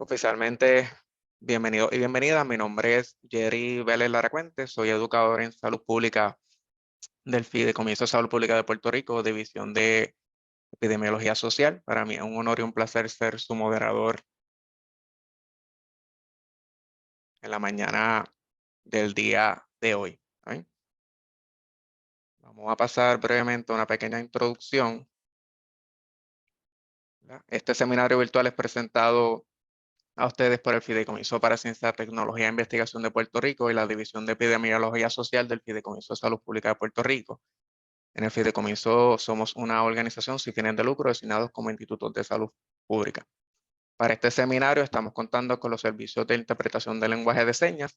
Oficialmente, bienvenido y bienvenida. Mi nombre es Jerry Vélez Laracuente. Soy educador en salud pública del Fideicomiso de Salud Pública de Puerto Rico, División de Epidemiología Social. Para mí es un honor y un placer ser su moderador en la mañana del día de hoy. ¿Ok? Vamos a pasar brevemente a una pequeña introducción. ¿Verdad? Este seminario virtual es presentado a ustedes por el Fideicomiso para Ciencia, Tecnología e Investigación de Puerto Rico y la División de Epidemiología Social del Fideicomiso de Salud Pública de Puerto Rico. En el Fideicomiso somos una organización sin fines de lucro designados como institutos de salud pública. Para este seminario estamos contando con los servicios de interpretación de lenguaje de señas.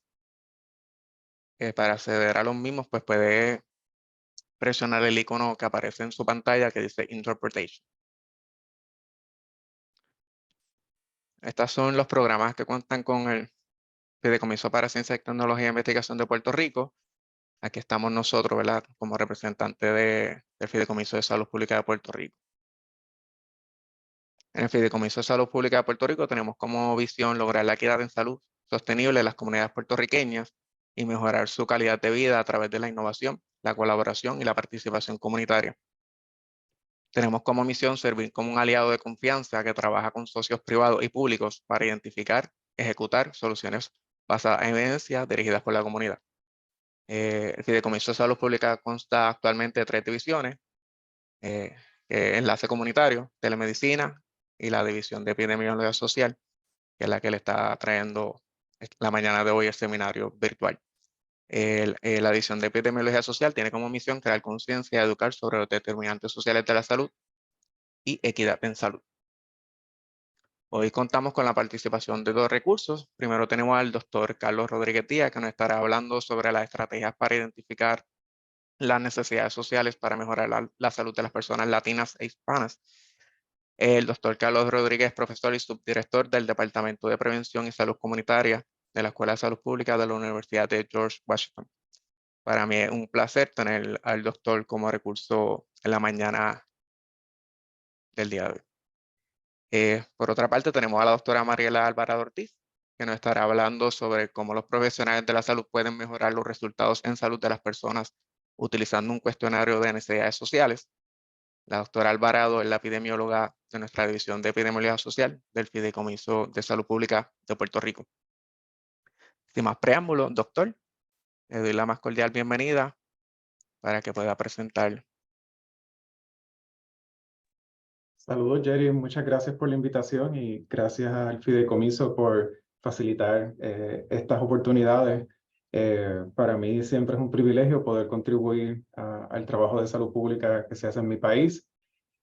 Para acceder a los mismos, pues puede presionar el icono que aparece en su pantalla que dice Interpretation. Estos son los programas que cuentan con el Fideicomiso para Ciencia, Tecnología e Investigación de Puerto Rico. Aquí estamos nosotros, ¿verdad? Como representantes del Fideicomiso de Salud Pública de Puerto Rico. En el Fideicomiso de Salud Pública de Puerto Rico tenemos como visión lograr la equidad en salud sostenible en las comunidades puertorriqueñas y mejorar su calidad de vida a través de la innovación, la colaboración y la participación comunitaria. Tenemos como misión servir como un aliado de confianza que trabaja con socios privados y públicos para identificar, ejecutar soluciones basadas en evidencia dirigidas por la comunidad. El Fideicomiso de Salud Pública consta actualmente de 3 divisiones: enlace comunitario, telemedicina y la división de epidemiología social, que es la que le está trayendo la mañana de hoy el seminario virtual. La división de epidemiología social tiene como misión crear conciencia y educar sobre los determinantes sociales de la salud y equidad en salud. Hoy contamos con la participación de 2 recursos. Primero tenemos al doctor Carlos Rodríguez Díaz, que nos estará hablando sobre las estrategias para identificar las necesidades sociales para mejorar la salud de las personas latinas e hispanas. El doctor Carlos Rodríguez es profesor y subdirector del Departamento de Prevención y Salud Comunitaria de la Escuela de Salud Pública de la Universidad de George Washington. Para mí es un placer tener al doctor como recurso en la mañana del día de hoy. Por otra parte, tenemos a la doctora Mariela Alvarado Ortiz, que nos estará hablando sobre cómo los profesionales de la salud pueden mejorar los resultados en salud de las personas utilizando un cuestionario de necesidades sociales. La doctora Alvarado es la epidemióloga de nuestra división de epidemiología social del Fideicomiso de Salud Pública de Puerto Rico. Sin más preámbulos, doctor, le doy la más cordial bienvenida para que pueda presentar. Saludos, Jerry. Muchas gracias por la invitación y gracias al Fideicomiso por facilitar estas oportunidades. Para mí siempre es un privilegio poder contribuir al trabajo de salud pública que se hace en mi país.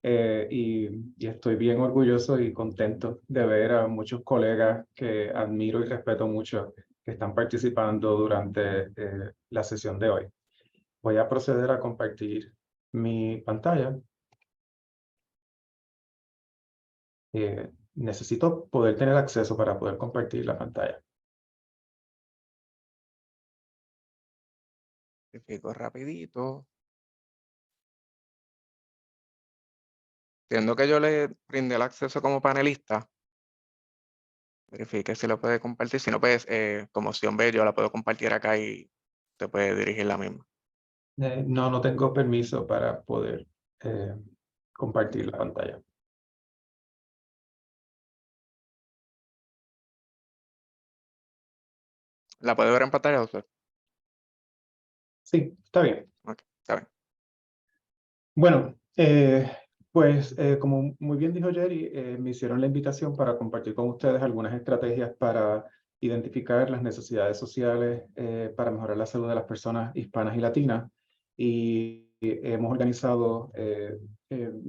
Y estoy bien orgulloso y contento de ver a muchos colegas que admiro y respeto mucho que están participando durante la sesión de hoy. Voy a proceder a compartir mi pantalla. Necesito poder tener acceso para poder compartir la pantalla. Verifico rapidito. Entiendo que yo le brindé el acceso como panelista. Verifique si lo puede compartir. Si no, pues como opción B, yo la puedo compartir acá y te puede dirigir la misma. No tengo permiso para poder compartir la pantalla. ¿La puede ver en pantalla, doctor? Sí, está bien. Ok, está bien. Bueno, pues como muy bien dijo Jerry, me hicieron la invitación para compartir con ustedes algunas estrategias para identificar las necesidades sociales para mejorar la salud de las personas hispanas y latinas. Y hemos organizado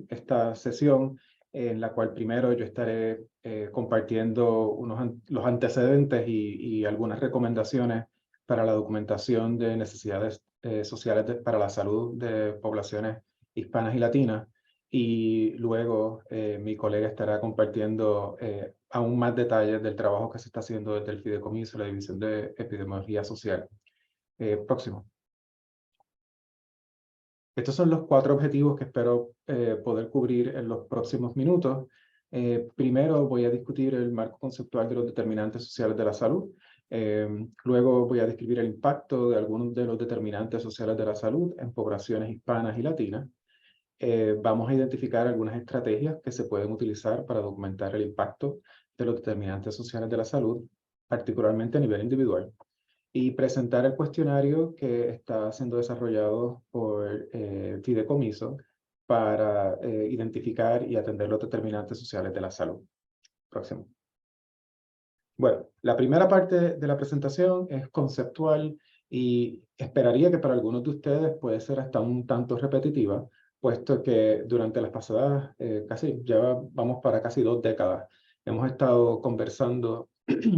esta sesión en la cual primero yo estaré compartiendo los antecedentes y algunas recomendaciones para la documentación de necesidades sociales para la salud de poblaciones hispanas y latinas, y luego mi colega estará compartiendo aún más detalles del trabajo que se está haciendo desde el Fideicomiso, la División de Epidemiología Social. Próximo. Estos son los 4 objetivos que espero poder cubrir en los próximos minutos. Primero voy a discutir el marco conceptual de los determinantes sociales de la salud. Luego voy a describir el impacto de algunos de los determinantes sociales de la salud en poblaciones hispanas y latinas. Vamos a identificar algunas estrategias que se pueden utilizar para documentar el impacto de los determinantes sociales de la salud, particularmente a nivel individual, y presentar el cuestionario que está siendo desarrollado por Fideicomiso para identificar y atender los determinantes sociales de la salud. Próximo. Bueno, la primera parte de la presentación es conceptual y esperaría que para algunos de ustedes puede ser hasta un tanto repetitiva, puesto que durante las pasadas, vamos para casi 2 décadas, hemos estado conversando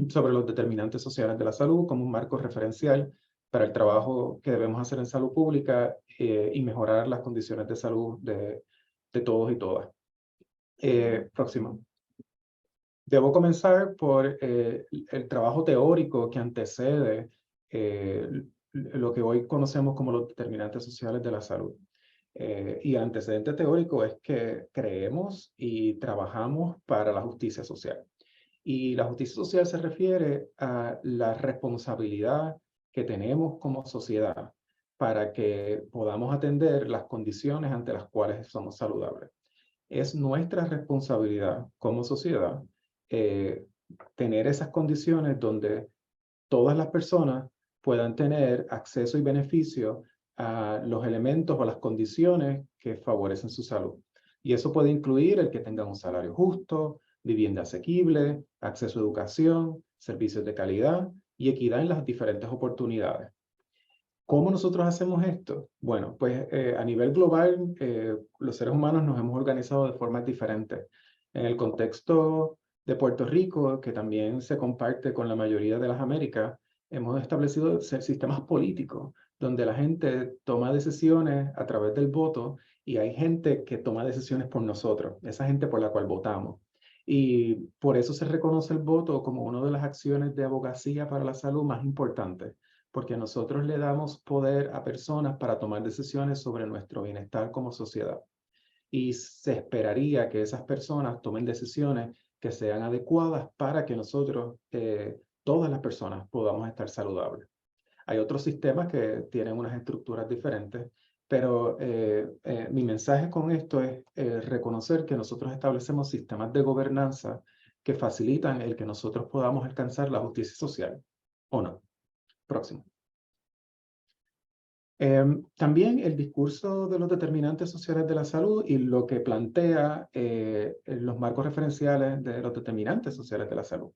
sobre los determinantes sociales de la salud como un marco referencial para el trabajo que debemos hacer en salud pública y mejorar las condiciones de salud de todos y todas. Próximo. Debo comenzar por el trabajo teórico que antecede lo que hoy conocemos como los determinantes sociales de la salud. Y el antecedente teórico es que creemos y trabajamos para la justicia social. Y la justicia social se refiere a la responsabilidad que tenemos como sociedad para que podamos atender las condiciones ante las cuales somos saludables. Es nuestra responsabilidad como sociedad tener esas condiciones donde todas las personas puedan tener acceso y beneficio a los elementos o las condiciones que favorecen su salud. Y eso puede incluir el que tengan un salario justo, vivienda asequible, acceso a educación, servicios de calidad y equidad en las diferentes oportunidades. ¿Cómo nosotros hacemos esto? Bueno, pues a nivel global, los seres humanos nos hemos organizado de formas diferentes. En el contexto de Puerto Rico, que también se comparte con la mayoría de las Américas, hemos establecido sistemas políticos donde la gente toma decisiones a través del voto y hay gente que toma decisiones por nosotros, esa gente por la cual votamos. Y por eso se reconoce el voto como una de las acciones de abogacía para la salud más importantes, porque nosotros le damos poder a personas para tomar decisiones sobre nuestro bienestar como sociedad. Y se esperaría que esas personas tomen decisiones que sean adecuadas para que nosotros, todas las personas, podamos estar saludables. Hay otros sistemas que tienen unas estructuras diferentes, pero mi mensaje con esto es reconocer que nosotros establecemos sistemas de gobernanza que facilitan el que nosotros podamos alcanzar la justicia social, ¿o no? Próximo. También el discurso de los determinantes sociales de la salud y lo que plantea los marcos referenciales de los determinantes sociales de la salud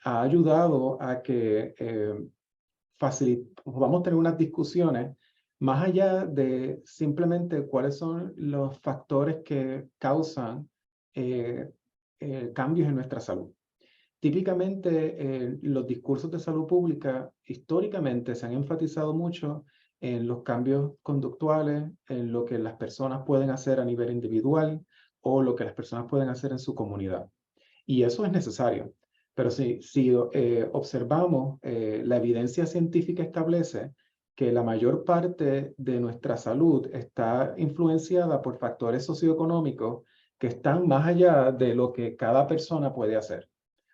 ha ayudado a que vamos a tener unas discusiones más allá de simplemente cuáles son los factores que causan cambios en nuestra salud. Típicamente, los discursos de salud pública históricamente se han enfatizado mucho en los cambios conductuales, en lo que las personas pueden hacer a nivel individual o lo que las personas pueden hacer en su comunidad. Y eso es necesario. Pero si observamos, la evidencia científica establece que la mayor parte de nuestra salud está influenciada por factores socioeconómicos que están más allá de lo que cada persona puede hacer.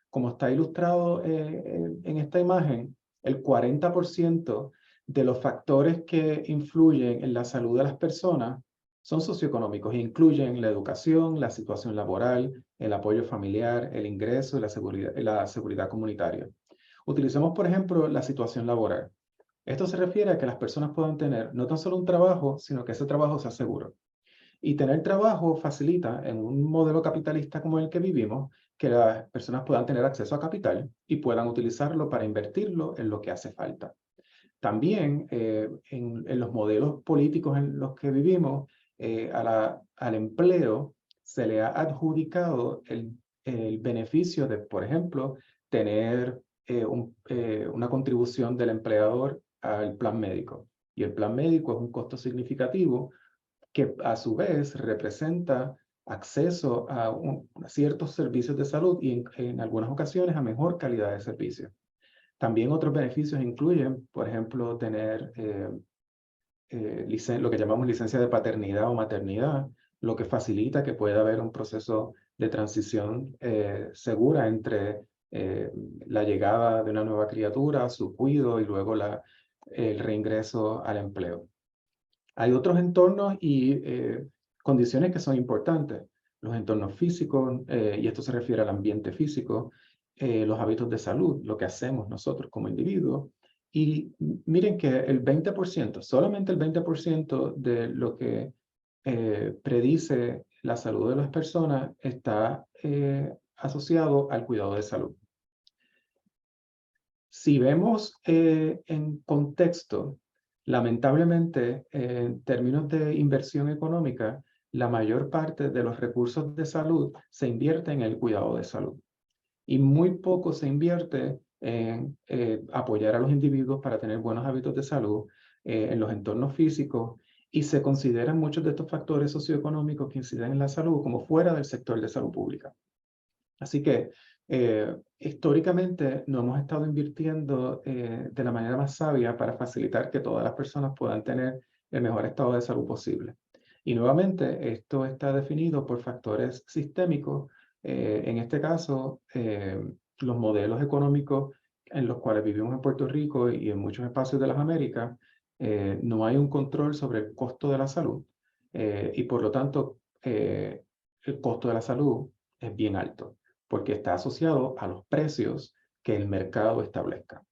Como está ilustrado en esta imagen, el 40% de los factores que influyen en la salud de las personas son socioeconómicos e incluyen la educación, la situación laboral, el apoyo familiar, el ingreso y la seguridad comunitaria. Utilicemos, por ejemplo, la situación laboral. Esto se refiere a que las personas puedan tener no tan solo un trabajo, sino que ese trabajo sea seguro. Y tener trabajo facilita en un modelo capitalista como el que vivimos, que las personas puedan tener acceso a capital y puedan utilizarlo para invertirlo en lo que hace falta. También en los modelos políticos en los que vivimos, al empleo se le ha adjudicado el beneficio de, por ejemplo, tener una contribución del empleador al plan médico. Y el plan médico es un costo significativo que a su vez representa acceso a ciertos servicios de salud y en algunas ocasiones a mejor calidad de servicio. También otros beneficios incluyen, por ejemplo, tener lo que llamamos licencia de paternidad o maternidad, lo que facilita que pueda haber un proceso de transición segura entre la llegada de una nueva criatura, su cuidado y luego el reingreso al empleo. Hay otros entornos y condiciones que son importantes. Los entornos físicos, y esto se refiere al ambiente físico, los hábitos de salud, lo que hacemos nosotros como individuos. Y miren que el 20%, solamente el 20% de lo que predice la salud de las personas está asociado al cuidado de salud. Si vemos en contexto, lamentablemente, en términos de inversión económica, la mayor parte de los recursos de salud se invierte en el cuidado de salud. Y muy poco se invierte en apoyar a los individuos para tener buenos hábitos de salud en los entornos físicos, y se consideran muchos de estos factores socioeconómicos que inciden en la salud como fuera del sector de salud pública. Así que históricamente no hemos estado invirtiendo de la manera más sabia para facilitar que todas las personas puedan tener el mejor estado de salud posible. Y nuevamente, esto está definido por factores sistémicos. En este caso, los modelos económicos en los cuales vivimos en Puerto Rico y en muchos espacios de las Américas, no hay un control sobre el costo de la salud. Y por lo tanto, el costo de la salud es bien alto, porque está asociado a los precios que el mercado establezca.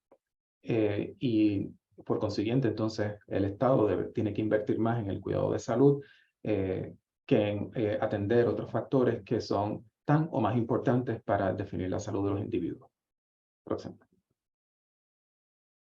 Y por consiguiente, entonces, el Estado tiene que invertir más en el cuidado de salud que en atender otros factores que son tan o más importantes para definir la salud de los individuos. Próximo.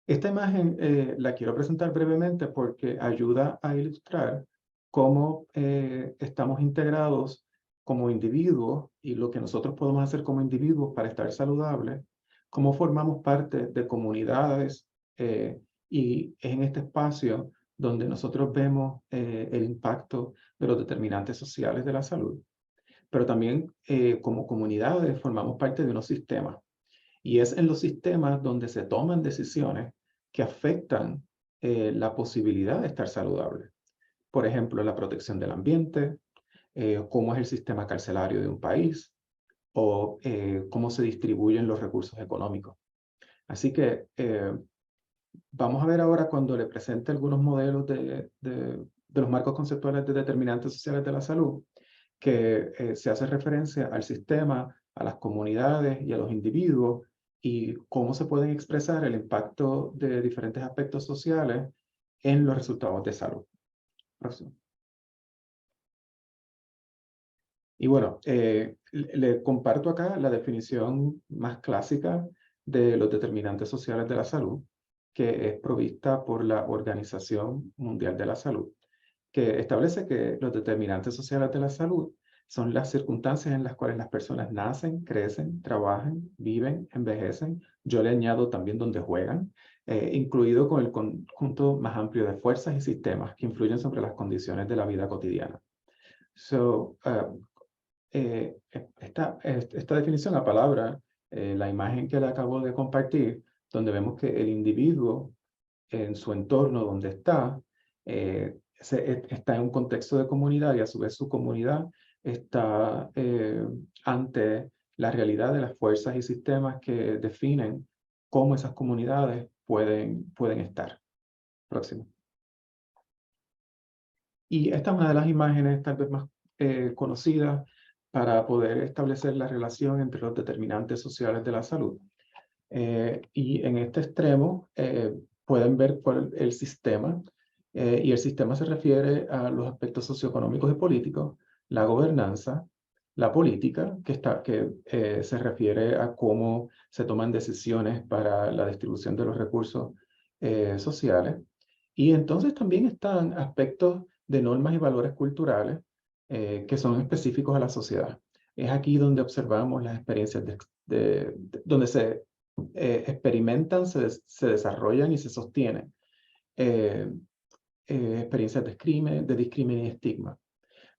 Esta imagen la quiero presentar brevemente porque ayuda a ilustrar cómo estamos integrados como individuos y lo que nosotros podemos hacer como individuos para estar saludables, cómo formamos parte de comunidades y es en este espacio donde nosotros vemos el impacto de los determinantes sociales de la salud. Pero también como comunidades formamos parte de unos sistemas. Y es en los sistemas donde se toman decisiones que afectan la posibilidad de estar saludable. Por ejemplo, la protección del ambiente, cómo es el sistema carcelario de un país, o cómo se distribuyen los recursos económicos. Así que vamos a ver ahora cuando le presente algunos modelos de los marcos conceptuales de determinantes sociales de la salud, que se hace referencia al sistema, a las comunidades y a los individuos, y cómo se pueden expresar el impacto de diferentes aspectos sociales en los resultados de salud. Próximo. Y bueno, le comparto acá la definición más clásica de los determinantes sociales de la salud, que es provista por la Organización Mundial de la Salud, que establece que los determinantes sociales de la salud son las circunstancias en las cuales las personas nacen, crecen, trabajan, viven, envejecen. Yo le añado también donde juegan, incluido con el conjunto más amplio de fuerzas y sistemas que influyen sobre las condiciones de la vida cotidiana. Esta definición a palabra, la imagen que le acabo de compartir, donde vemos que el individuo en su entorno donde está, está en un contexto de comunidad, y a su vez su comunidad está ante la realidad de las fuerzas y sistemas que definen cómo esas comunidades pueden estar. Próximo. Y esta es una de las imágenes tal vez más conocidas para poder establecer la relación entre los determinantes sociales de la salud. Y en este extremo pueden ver el sistema, y el sistema se refiere a los aspectos socioeconómicos y políticos, la gobernanza, la política, que se refiere a cómo se toman decisiones para la distribución de los recursos sociales. Y entonces también están aspectos de normas y valores culturales que son específicos a la sociedad. Es aquí donde observamos las experiencias donde se experimentan, se desarrollan y se sostienen experiencias de discrimen y estigma.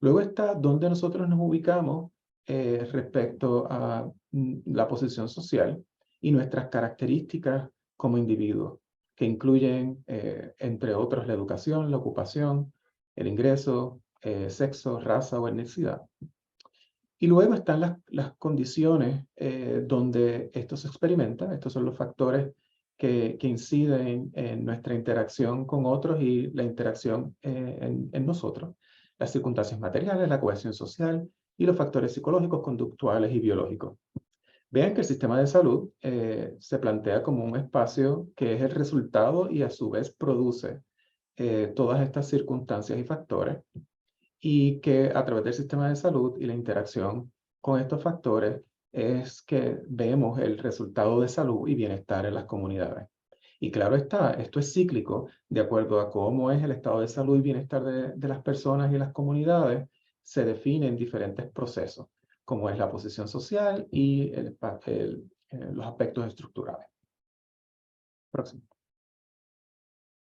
Luego está donde nosotros nos ubicamos respecto a la posición social y nuestras características como individuos, que incluyen, entre otros, la educación, la ocupación, el ingreso, sexo, raza o etnicidad. Y luego están las condiciones donde esto se experimenta. Estos son los factores que inciden en nuestra interacción con otros y la interacción en nosotros. Las circunstancias materiales, la cohesión social y los factores psicológicos, conductuales y biológicos. Vean que el sistema de salud se plantea como un espacio que es el resultado y a su vez produce todas estas circunstancias y factores, y que a través del sistema de salud y la interacción con estos factores es que vemos el resultado de salud y bienestar en las comunidades. Y claro está, esto es cíclico, de acuerdo a cómo es el estado de salud y bienestar de las personas y las comunidades, se define en diferentes procesos, como es la posición social y los aspectos estructurales. Próximo.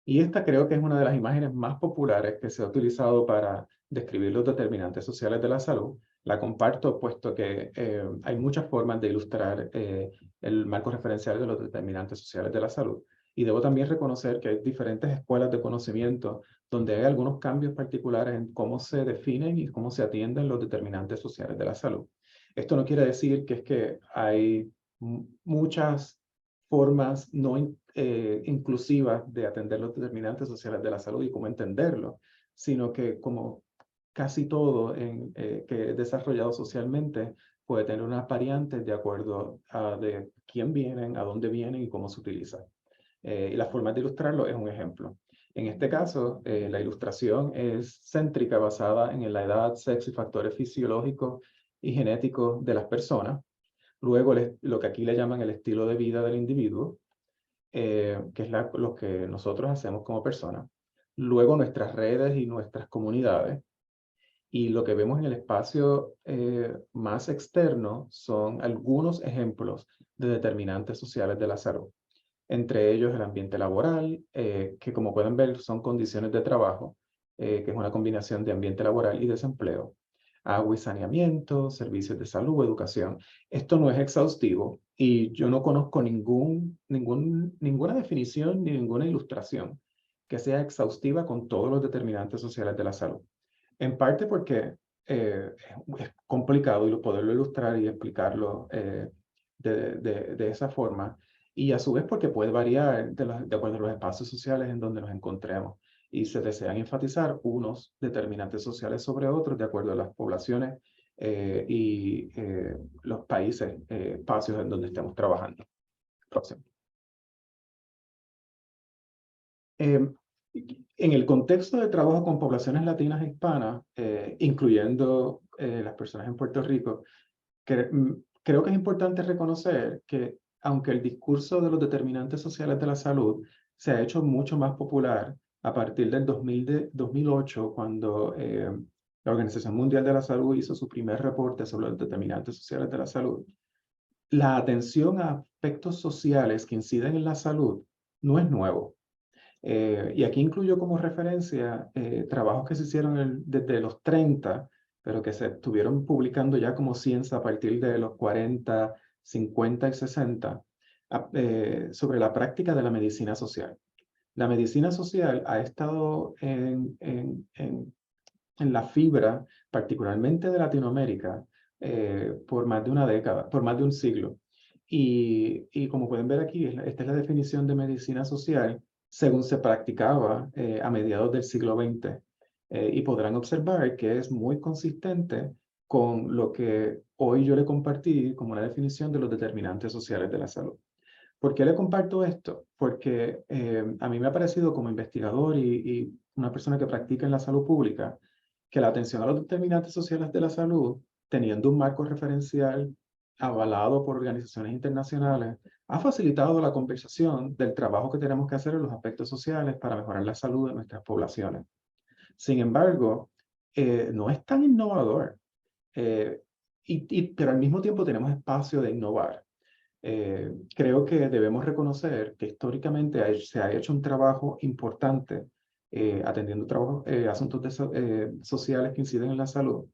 Y esta creo que es una de las imágenes más populares que se ha utilizado para describir los determinantes sociales de la salud. La comparto puesto que hay muchas formas de ilustrar el marco referencial de los determinantes sociales de la salud. Y debo también reconocer que hay diferentes escuelas de conocimiento donde hay algunos cambios particulares en cómo se definen y cómo se atienden los determinantes sociales de la salud. Esto no quiere decir que es que hay muchas formas no inclusivas de atender los determinantes sociales de la salud y cómo entenderlo, sino que como casi todo que es desarrollado socialmente puede tener unas variantes de acuerdo a de quién vienen, a dónde vienen y cómo se utiliza. Y la forma de ilustrarlo es un ejemplo. En este caso, la ilustración es céntrica, basada en la edad, sexo y factores fisiológicos y genéticos de las personas. Luego, lo que aquí le llaman el estilo de vida del individuo, que es lo que nosotros hacemos como personas. Luego, nuestras redes y nuestras comunidades. Y lo que vemos en el espacio más externo son algunos ejemplos de determinantes sociales de la salud. Entre ellos el ambiente laboral, que como pueden ver son condiciones de trabajo, que es una combinación de ambiente laboral y desempleo. Agua y saneamiento, servicios de salud, educación. Esto no es exhaustivo y yo no conozco ninguna definición ni ninguna ilustración que sea exhaustiva con todos los determinantes sociales de la salud. En parte porque es complicado poderlo ilustrar y explicarlo de esa forma, y a su vez porque puede variar de acuerdo a los espacios sociales en donde nos encontremos y se desean enfatizar unos determinantes sociales sobre otros de acuerdo a las poblaciones y los países, espacios en donde estemos trabajando. Próximo. En el contexto de trabajo con poblaciones latinas e hispanas, incluyendo las personas en Puerto Rico, creo que es importante reconocer que aunque el discurso de los determinantes sociales de la salud se ha hecho mucho más popular a partir del 2008, cuando la Organización Mundial de la Salud hizo su primer reporte sobre los determinantes sociales de la salud, la atención a aspectos sociales que inciden en la salud no es nuevo. Y aquí incluyo como referencia trabajos que se hicieron desde los 30, pero que se estuvieron publicando ya como ciencia a partir de los 40, 50 y 60, sobre la práctica de la medicina social. La medicina social ha estado en la fibra, particularmente de Latinoamérica, por más de una década, por más de un siglo. Y como pueden ver aquí, esta es la definición de medicina social según se practicaba a mediados del siglo XX. Y podrán observar que es muy consistente con lo que hoy yo le compartí como una definición de los determinantes sociales de la salud. ¿Por qué le comparto esto? Porque a mí me ha parecido como investigador y una persona que practica en la salud pública, que la atención a los determinantes sociales de la salud, teniendo un marco referencial avalado por organizaciones internacionales, ha facilitado la conversación del trabajo que tenemos que hacer en los aspectos sociales para mejorar la salud de nuestras poblaciones. Sin embargo, no es tan innovador, pero al mismo tiempo tenemos espacio de innovar. Creo que debemos reconocer que históricamente se ha hecho un trabajo importante atendiendo asuntos sociales que inciden en la salud,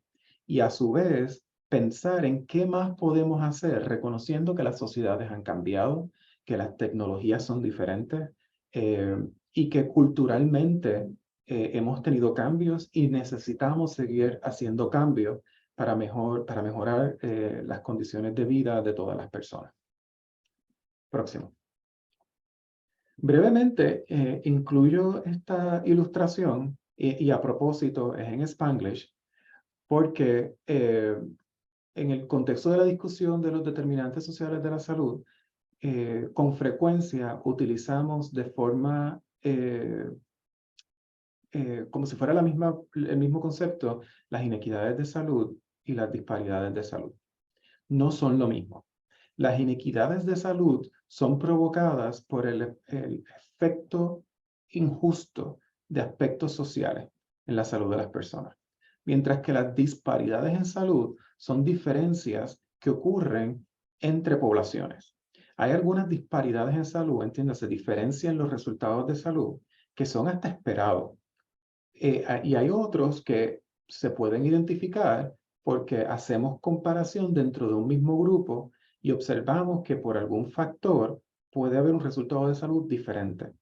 y a su vez pensar en qué más podemos hacer, reconociendo que las sociedades han cambiado, que las tecnologías son diferentes y que culturalmente hemos tenido cambios y necesitamos seguir haciendo cambios para mejorar las condiciones de vida de todas las personas. Próximo. Brevemente, incluyo esta ilustración y a propósito es en Spanglish porque en el contexto de la discusión de los determinantes sociales de la salud, con frecuencia utilizamos de forma, como si fuera el mismo concepto, las inequidades de salud y las disparidades de salud. No son lo mismo. Las inequidades de salud son provocadas por el efecto injusto de aspectos sociales en la salud de las personas, mientras que las disparidades en salud son diferencias que ocurren entre poblaciones. Hay algunas disparidades en salud, entiéndase, diferencia en los resultados de salud que son hasta esperados. Y hay otros que se pueden identificar porque hacemos comparación dentro de un mismo grupo y observamos que por algún factor puede haber un resultado de salud diferente.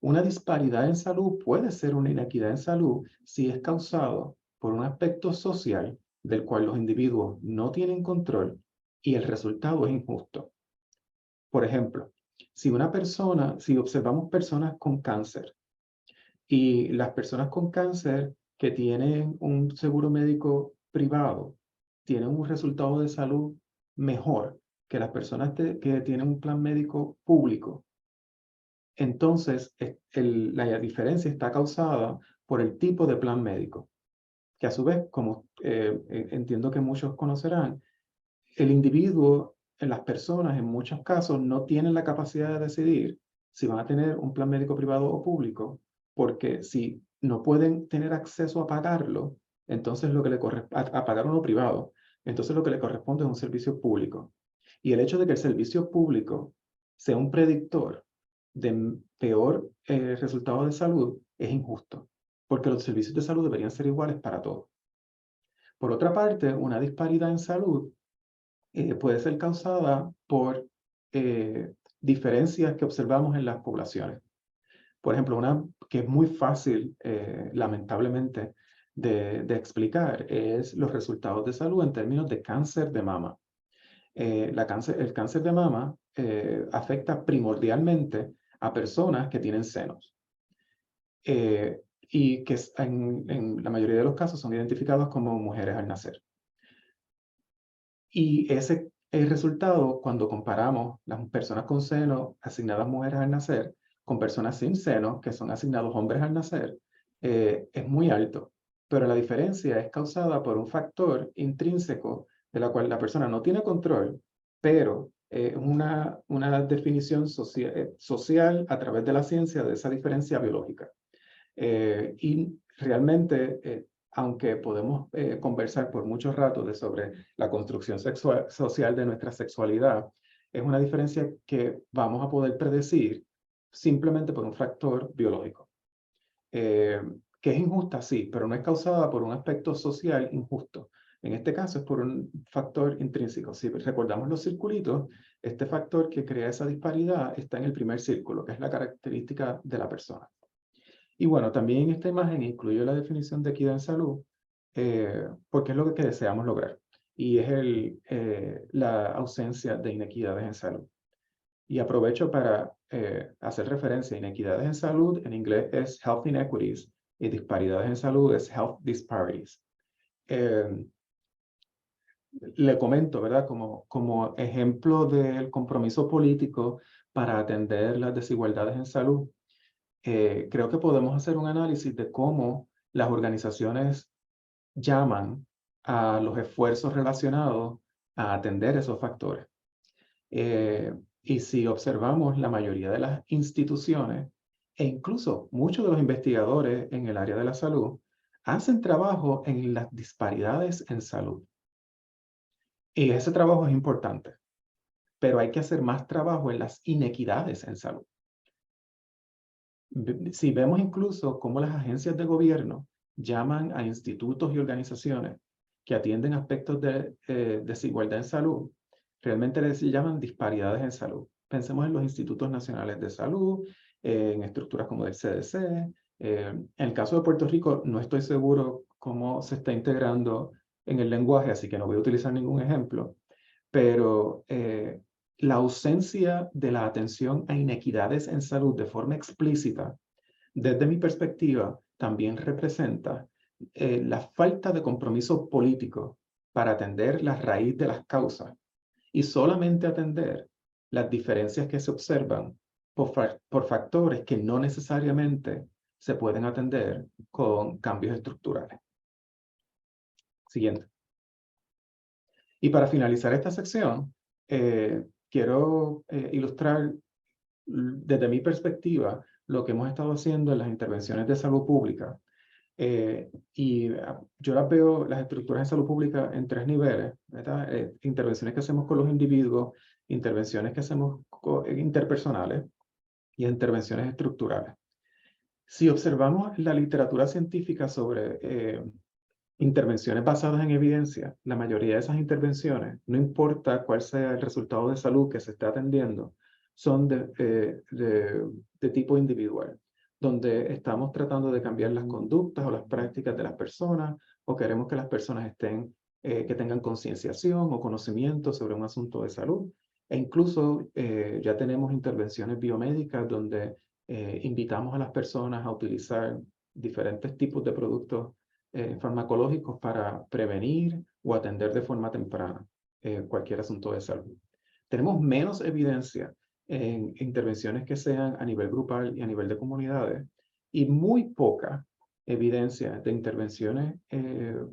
Una disparidad en salud puede ser una inequidad en salud si es causado por un aspecto social del cual los individuos no tienen control y el resultado es injusto. Por ejemplo, si observamos personas con cáncer y las personas con cáncer que tienen un seguro médico privado tienen un resultado de salud mejor que las personas que tienen un plan médico público. Entonces, la diferencia está causada por el tipo de plan médico, que a su vez, como entiendo que muchos conocerán, el individuo, las personas en muchos casos no tienen la capacidad de decidir si van a tener un plan médico privado o público, porque si no pueden tener acceso a pagarlo, entonces lo que le corresponde a pagar uno privado, entonces lo que le corresponde es un servicio público. Y el hecho de que el servicio público sea un predictor de peor resultado de salud es injusto, porque los servicios de salud deberían ser iguales para todos. Por otra parte, una disparidad en salud puede ser causada por diferencias que observamos en las poblaciones. Por ejemplo, una que es muy fácil, lamentablemente, de explicar es los resultados de salud en términos de cáncer de mama. El cáncer de mama afecta primordialmente a personas que tienen senos y que en la mayoría de los casos son identificados como mujeres al nacer. Y ese el resultado, cuando comparamos las personas con seno asignadas mujeres al nacer con personas sin seno, que son asignados hombres al nacer, es muy alto. Pero la diferencia es causada por un factor intrínseco de la cual la persona no tiene control, pero una definición social a través de la ciencia de esa diferencia biológica. Y realmente, aunque podemos conversar por mucho rato sobre la construcción social de nuestra sexualidad, es una diferencia que vamos a poder predecir simplemente por un factor biológico. Que es injusta, sí, pero no es causada por un aspecto social injusto. En este caso es por un factor intrínseco. Si recordamos los circulitos, este factor que crea esa disparidad está en el primer círculo, que es la característica de la persona. Y bueno, también esta imagen incluyo la definición de equidad en salud, porque es lo que deseamos lograr, y es la ausencia de inequidades en salud. Y aprovecho para hacer referencia a inequidades en salud, en inglés es health inequities, y disparidades en salud es health disparities. Le comento, ¿verdad? Como ejemplo del compromiso político para atender las desigualdades en salud, creo que podemos hacer un análisis de cómo las organizaciones llaman a los esfuerzos relacionados a atender esos factores. Y si observamos la mayoría de las instituciones e incluso muchos de los investigadores en el área de la salud hacen trabajo en las disparidades en salud. Y ese trabajo es importante, pero hay que hacer más trabajo en las inequidades en salud. Si vemos incluso cómo las agencias de gobierno llaman a institutos y organizaciones que atienden aspectos de desigualdad en salud, realmente les llaman disparidades en salud. Pensemos en los institutos nacionales de salud, en estructuras como el CDC, En el caso de Puerto Rico, no estoy seguro cómo se está integrando en el lenguaje, así que no voy a utilizar ningún ejemplo, pero la ausencia de la atención a inequidades en salud de forma explícita, desde mi perspectiva, también representa la falta de compromiso político para atender la raíz de las causas y solamente atender las diferencias que se observan por factores que no necesariamente se pueden atender con cambios estructurales. Siguiente. Y para finalizar esta sección, quiero ilustrar desde mi perspectiva lo que hemos estado haciendo en las intervenciones de salud pública. Yo las veo, las estructuras de salud pública, en 3 niveles, ¿verdad? Intervenciones que hacemos con los individuos, intervenciones que hacemos interpersonales y intervenciones estructurales. Si observamos la literatura científica sobre intervenciones basadas en evidencia, la mayoría de esas intervenciones, no importa cuál sea el resultado de salud que se esté atendiendo, son de tipo individual, donde estamos tratando de cambiar las conductas o las prácticas de las personas, o queremos que las personas que tengan concienciación o conocimiento sobre un asunto de salud. E incluso ya tenemos intervenciones biomédicas donde invitamos a las personas a utilizar diferentes tipos de productos farmacológicos para prevenir o atender de forma temprana cualquier asunto de salud. Tenemos menos evidencia en intervenciones que sean a nivel grupal y a nivel de comunidades, y muy poca evidencia de intervenciones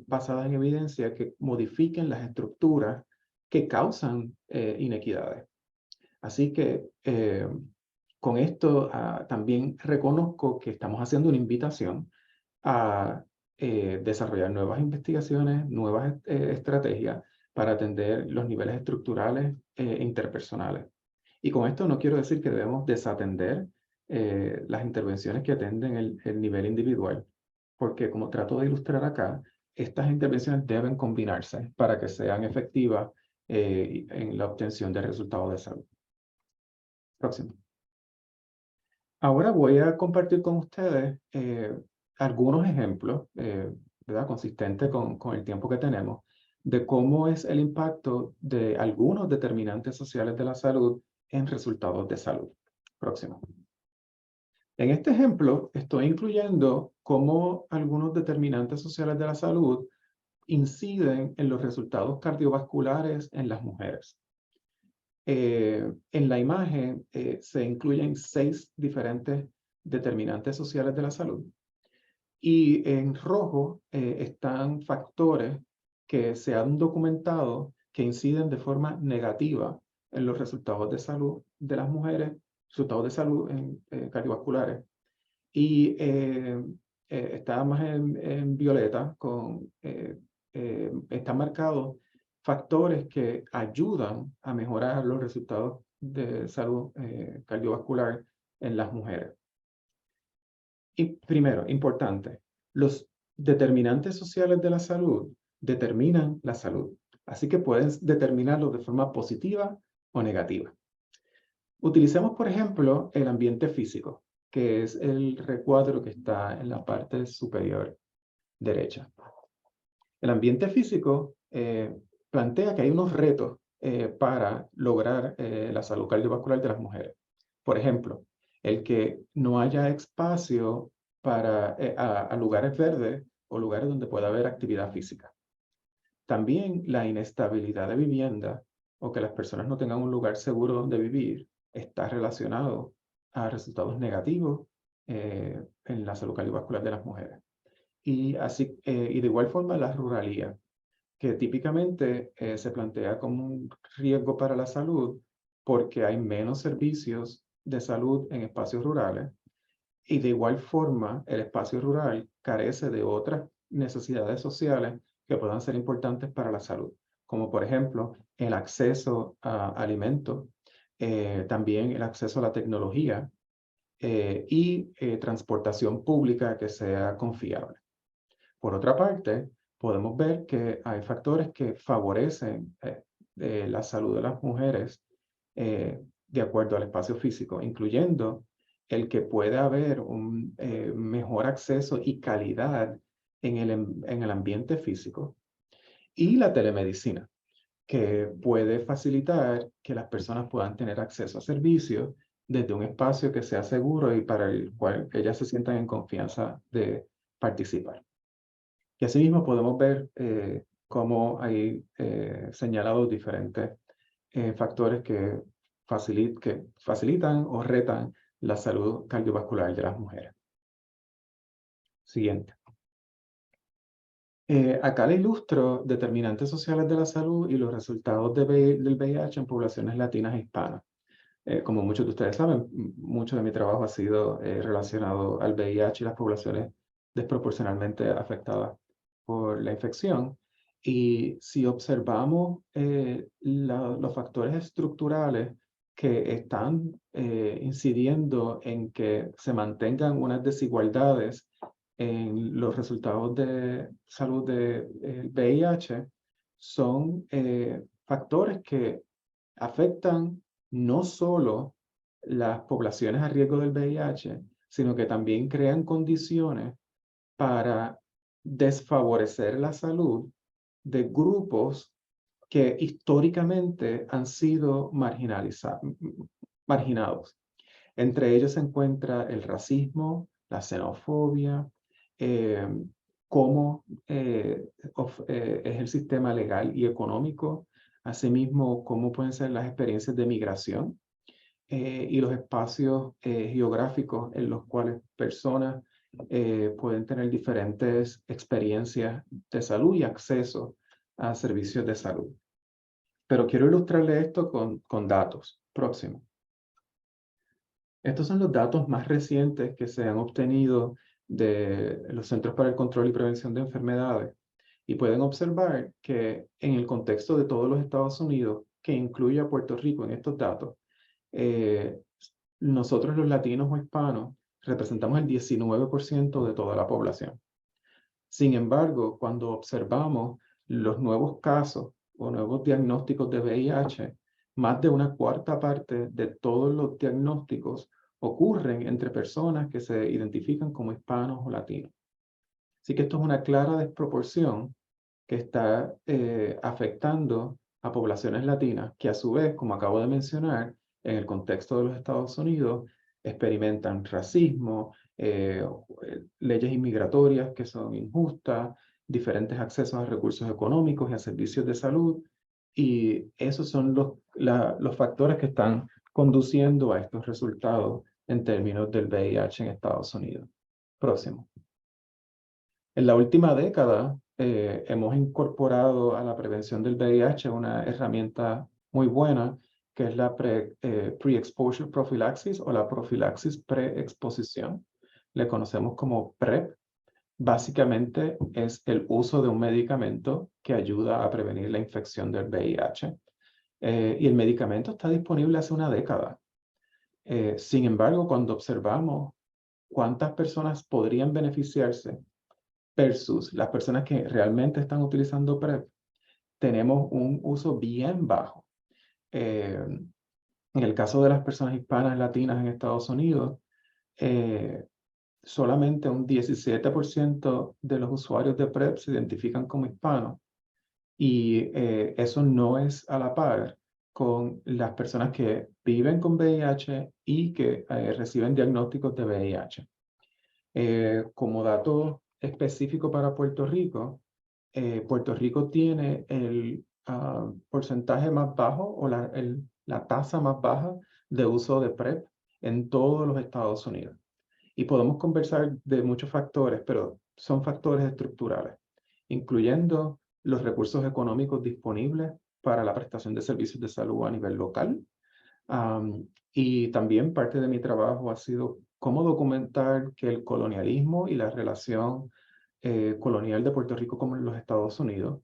basadas en evidencia que modifiquen las estructuras que causan inequidades. Así que con esto también reconozco que estamos haciendo una invitación a desarrollar nuevas investigaciones, nuevas estrategias para atender los niveles estructurales e interpersonales. Y con esto no quiero decir que debemos desatender las intervenciones que atienden el nivel individual, porque como trato de ilustrar acá, estas intervenciones deben combinarse para que sean efectivas en la obtención de resultados de salud. Próximo. Ahora voy a compartir con ustedes algunos ejemplos, ¿verdad? Consistentes con el tiempo que tenemos, de cómo es el impacto de algunos determinantes sociales de la salud en resultados de salud. Próximo. En este ejemplo, estoy incluyendo cómo algunos determinantes sociales de la salud inciden en los resultados cardiovasculares en las mujeres. En la imagen se incluyen 6 diferentes determinantes sociales de la salud. Y en rojo están factores que se han documentado que inciden de forma negativa en los resultados de salud de las mujeres, resultados de salud cardiovasculares. Y está más en violeta, está marcado factores que ayudan a mejorar los resultados de salud cardiovascular en las mujeres. Y primero, importante, los determinantes sociales de la salud determinan la salud. Así que pueden determinarlo de forma positiva o negativa. Utilicemos, por ejemplo, el ambiente físico, que es el recuadro que está en la parte superior derecha. El ambiente físico plantea que hay unos retos para lograr la salud cardiovascular de las mujeres. Por ejemplo, el que no haya espacio a lugares verdes o lugares donde pueda haber actividad física. También la inestabilidad de vivienda o que las personas no tengan un lugar seguro donde vivir está relacionado a resultados negativos en la salud cardiovascular de las mujeres. Y de igual forma la ruralidad, que típicamente se plantea como un riesgo para la salud porque hay menos servicios de salud en espacios rurales, y de igual forma el espacio rural carece de otras necesidades sociales que puedan ser importantes para la salud, como por ejemplo el acceso a alimentos, también el acceso a la tecnología y transportación pública que sea confiable. Por otra parte, podemos ver que hay factores que favorecen la salud de las mujeres de acuerdo al espacio físico, incluyendo el que pueda haber un mejor acceso y calidad en el ambiente físico, y la telemedicina, que puede facilitar que las personas puedan tener acceso a servicios desde un espacio que sea seguro y para el cual ellas se sientan en confianza de participar. Y asimismo podemos ver cómo hay señalados diferentes factores que facilitan o retan la salud cardiovascular de las mujeres. Siguiente. Acá le ilustro determinantes sociales de la salud y los resultados del VIH en poblaciones latinas e hispanas. Como muchos de ustedes saben, mucho de mi trabajo ha sido relacionado al VIH y las poblaciones desproporcionalmente afectadas por la infección. Y si observamos los factores estructurales que están incidiendo en que se mantengan unas desigualdades en los resultados de salud del VIH, son factores que afectan no solo las poblaciones a riesgo del VIH, sino que también crean condiciones para desfavorecer la salud de grupos que históricamente han sido marginados. Entre ellos se encuentra el racismo, la xenofobia, cómo es el sistema legal y económico, asimismo cómo pueden ser las experiencias de migración y los espacios geográficos en los cuales personas pueden tener diferentes experiencias de salud y acceso a servicios de salud. Pero quiero ilustrarle esto con datos. Próximo. Estos son los datos más recientes que se han obtenido de los Centros para el Control y Prevención de Enfermedades. Y pueden observar que en el contexto de todos los Estados Unidos, que incluye a Puerto Rico en estos datos, nosotros los latinos o hispanos representamos el 19% de toda la población. Sin embargo, cuando observamos los nuevos casos o nuevos diagnósticos de VIH, más de una cuarta parte de todos los diagnósticos ocurren entre personas que se identifican como hispanos o latinos. Así que esto es una clara desproporción que está afectando a poblaciones latinas que a su vez, como acabo de mencionar, en el contexto de los Estados Unidos, experimentan racismo, leyes inmigratorias que son injustas, diferentes accesos a recursos económicos y a servicios de salud, y esos son los factores que están conduciendo a estos resultados en términos del VIH en Estados Unidos. Próximo. En la última década hemos incorporado a la prevención del VIH una herramienta muy buena, que es la pre-exposure prophylaxis o la profilaxis pre-exposición. Le conocemos como PrEP. Básicamente es el uso de un medicamento que ayuda a prevenir la infección del VIH. Y el medicamento está disponible hace una década. Sin embargo, cuando observamos cuántas personas podrían beneficiarse versus las personas que realmente están utilizando PrEP, tenemos un uso bien bajo. En el caso de las personas hispanas latinas en Estados Unidos, solamente un 17% de los usuarios de PrEP se identifican como hispanos, y eso no es a la par con las personas que viven con VIH y que reciben diagnósticos de VIH. Como dato específico para Puerto Rico tiene el porcentaje más bajo o la tasa más baja de uso de PrEP en todos los Estados Unidos. Y podemos conversar de muchos factores, pero son factores estructurales, incluyendo los recursos económicos disponibles para la prestación de servicios de salud a nivel local. Y también parte de mi trabajo ha sido cómo documentar que el colonialismo y la relación colonial de Puerto Rico con los Estados Unidos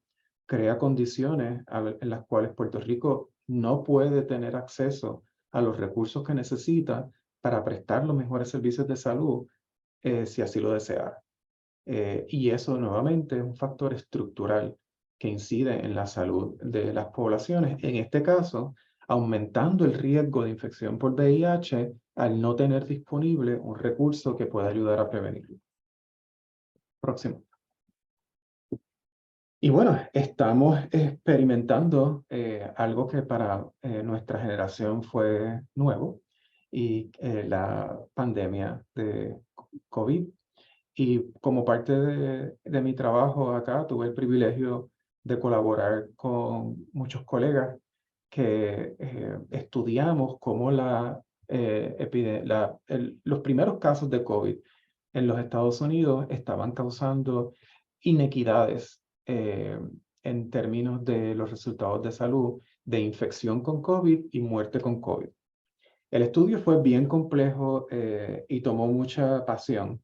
crea condiciones en las cuales Puerto Rico no puede tener acceso a los recursos que necesita para prestar los mejores servicios de salud si así lo deseara. Y eso nuevamente es un factor estructural que incide en la salud de las poblaciones, en este caso aumentando el riesgo de infección por VIH al no tener disponible un recurso que pueda ayudar a prevenirlo. Próximo. Y bueno, estamos experimentando algo que para nuestra generación fue nuevo, y la pandemia de COVID. Y como parte de mi trabajo acá, tuve el privilegio de colaborar con muchos colegas que estudiamos cómo los primeros casos de COVID en los Estados Unidos estaban causando inequidades en términos de los resultados de salud de infección con COVID y muerte con COVID. El estudio fue bien complejo y tomó mucha pasión,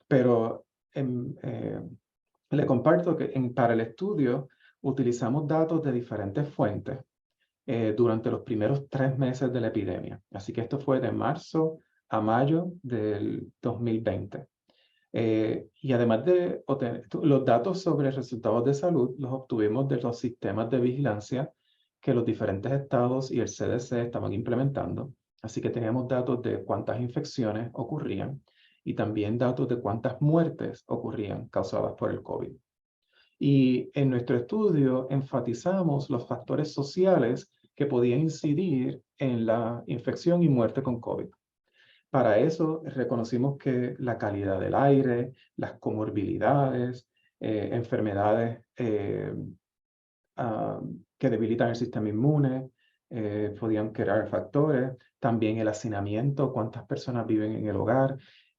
pero le comparto que para el estudio utilizamos datos de diferentes fuentes durante los primeros 3 meses de la epidemia. Así que esto fue de marzo a mayo del 2020. Y además de obtener los datos sobre resultados de salud, los obtuvimos de los sistemas de vigilancia que los diferentes estados y el CDC estaban implementando. Así que teníamos datos de cuántas infecciones ocurrían y también datos de cuántas muertes ocurrían causadas por el COVID. Y en nuestro estudio enfatizamos los factores sociales que podían incidir en la infección y muerte con COVID. Para eso reconocimos que la calidad del aire, las comorbilidades, enfermedades que debilitan el sistema inmune, podían crear factores, también el hacinamiento, cuántas personas viven en el hogar,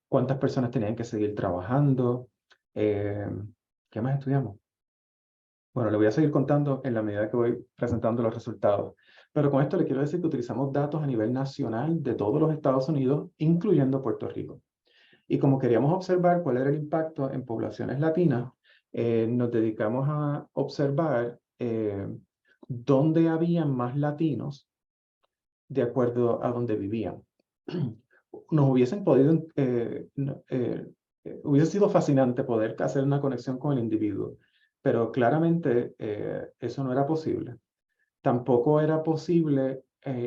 cuántas personas tenían que seguir trabajando. ¿Qué más estudiamos? Bueno, le voy a seguir contando en la medida que voy presentando los resultados. Pero con esto le quiero decir que utilizamos datos a nivel nacional de todos los Estados Unidos, incluyendo Puerto Rico. Y como queríamos observar cuál era el impacto en poblaciones latinas, nos dedicamos a observar dónde había más latinos de acuerdo a dónde vivían. Nos hubiese sido fascinante poder hacer una conexión con el individuo, pero claramente eso no era posible. Tampoco era posible